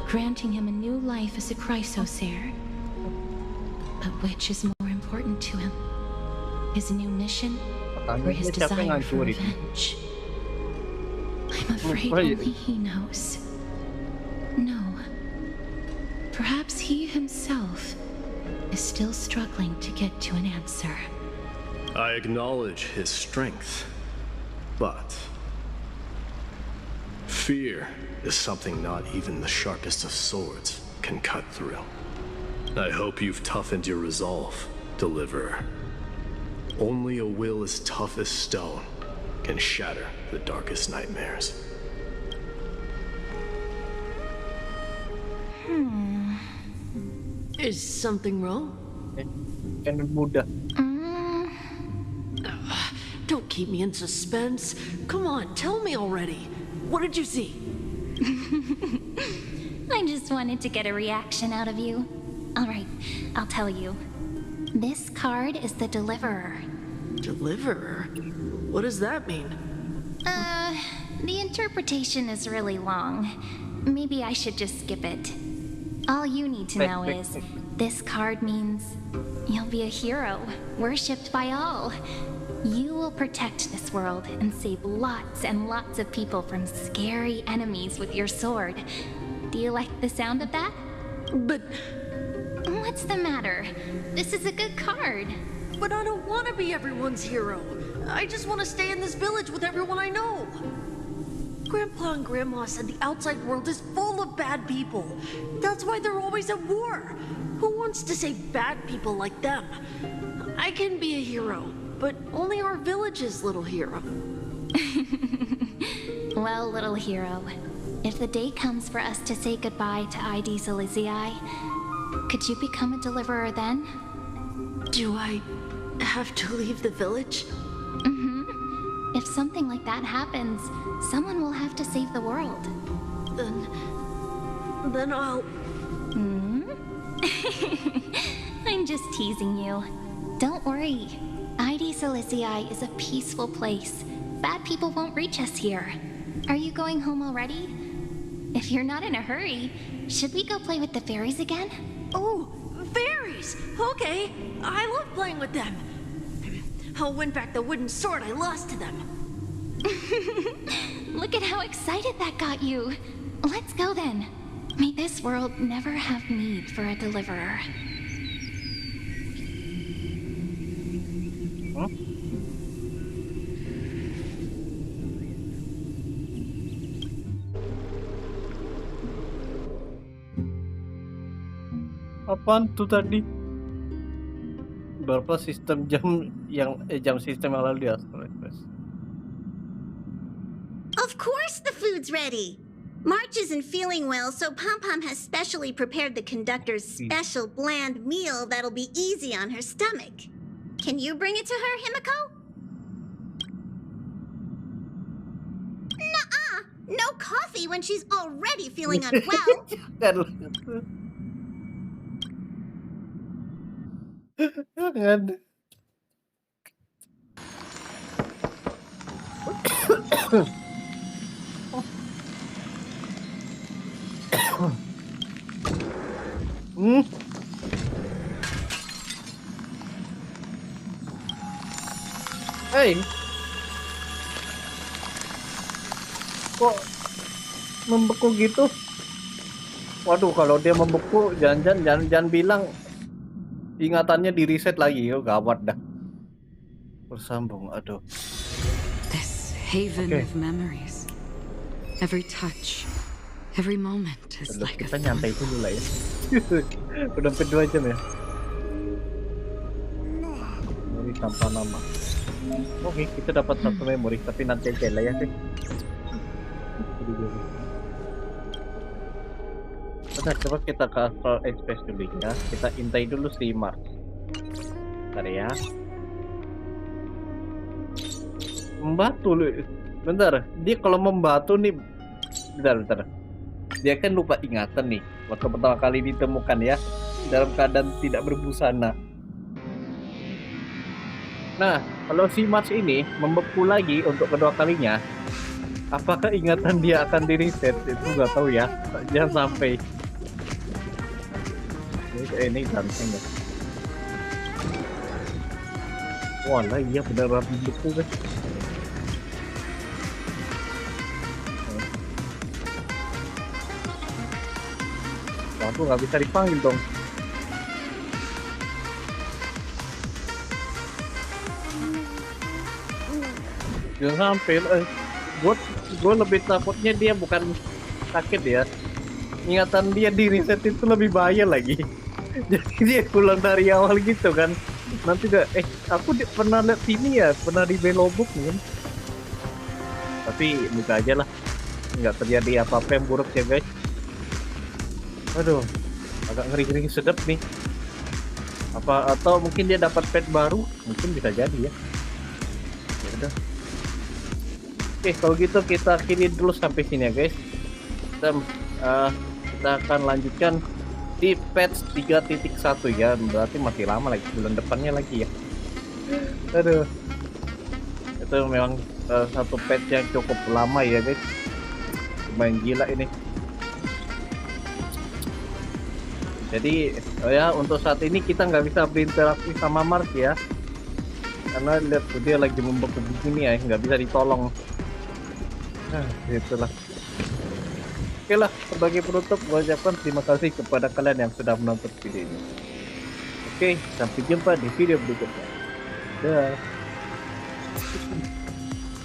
granting him a new life as a Chrysos heir. But which is more important to him? His new mission or his desire for revenge? I I'm afraid only he knows. No. Perhaps he himself is still struggling to get to an answer. I acknowledge his strength, but fear is something not even the sharpest of swords can cut through. I hope you've toughened your resolve, Deliverer. Only a will as tough as stone can shatter the darkest nightmares. Is something wrong? Don't keep me in suspense. Come on, tell me already. What did you see? I just wanted to get a reaction out of you. All right, I'll tell you. This card is the Deliverer. Deliverer? What does that mean? The interpretation is really long. Maybe I should just skip it. All you need to know is, this card means you'll be a hero, worshipped by all. You will protect this world and save lots and lots of people from scary enemies with your sword. Do you like the sound of that? But... What's the matter? This is a good card. But I don't want to be everyone's hero. I just want to stay in this village with everyone I know. Grandpa and Grandma said the outside world is full of bad people. That's why they're always at war. Who wants to save bad people like them? I can be a hero, but only our village's little hero. Well, little hero, if the day comes for us to say goodbye to ID Silizii, could you become a deliverer then? Do I have to leave the village? If something like that happens, someone will have to save the world. Then I'll... I'm just teasing you. Don't worry. ID Silizii is a peaceful place. Bad people won't reach us here. Are you going home already? If you're not in a hurry, should we go play with the fairies again? Oh, fairies! Okay, I love playing with them. I'll win back the wooden sword I lost to them. Look at how excited that got you. Let's go then. May this world never have need for a deliverer. Huh? Apaan tuh tadi? Berapa sistem jam jam sistem yang lalu di Astral Express? Of course the food's ready. March isn't feeling well, so Pom Pom has specially prepared the conductor's special bland meal that'll be easy on her stomach. Can you bring it to her, Himiko? Nuh-uh! No coffee when she's already feeling unwell. Jangan. Hey, kok membeku gitu? Waduh, kalau dia membeku, jangan bilang ingatannya di reset lagi. Oh, gawat dah. Bersambung, aduh. This haven of memories. Every touch, every moment is like a nyantai dulu lah ya. Udah sampai 2 jam ya. Memori tanpa nama. Oke, kita dapat 1 memori, tapi nanti aja lah ya sih. Bentar, coba kita ke Astral Express dulu ya. Kita intai dulu si Mars. Bentar ya. Membatu lu. Bentar, dia kalau membatu nih. Bentar. Dia kan lupa ingatan nih. Waktu pertama kali ditemukan ya. Dalam keadaan tidak berbusana. Nah, kalau si Mars ini membeku lagi untuk kedua kalinya, apakah ingatan dia akan di reset? Itu nggak tahu ya. Jangan sampai. Ini ganteng ya. Walah, iya beneran membeku guys. Waduh, nggak bisa dipanggil dong. Jangan sampai gue lebih takutnya dia bukan sakit ya, ingatan dia di reset itu lebih bahaya lagi. Jadi dia pulang dari awal gitu kan, nanti udah aku pernah lihat sini ya, pernah di Belobuk nih kan. Tapi buka aja lah, nggak terjadi apa-apa yang buruk ya guys. Aduh, agak ngeri-ngeri sedap nih. Apa atau mungkin dia dapat pet baru, mungkin bisa jadi ya. Ya udah. Oke, kalau gitu kita akhiri dulu sampai sini ya guys. Kita akan lanjutkan di patch 3.1 ya, berarti masih lama lagi, bulan depannya lagi ya. Aduh, itu memang satu patch yang cukup lama ya guys, lumayan gila ini. Jadi ya untuk saat ini kita nggak bisa berinteraksi sama Mars ya, karena lihat dia lagi membeku begini ya, nggak bisa ditolong. Itulah. Oke lah, sebagai penutup gue ucapkan terima kasih kepada kalian yang sudah menonton video ini. Oke, sampai jumpa di video berikutnya. Dah.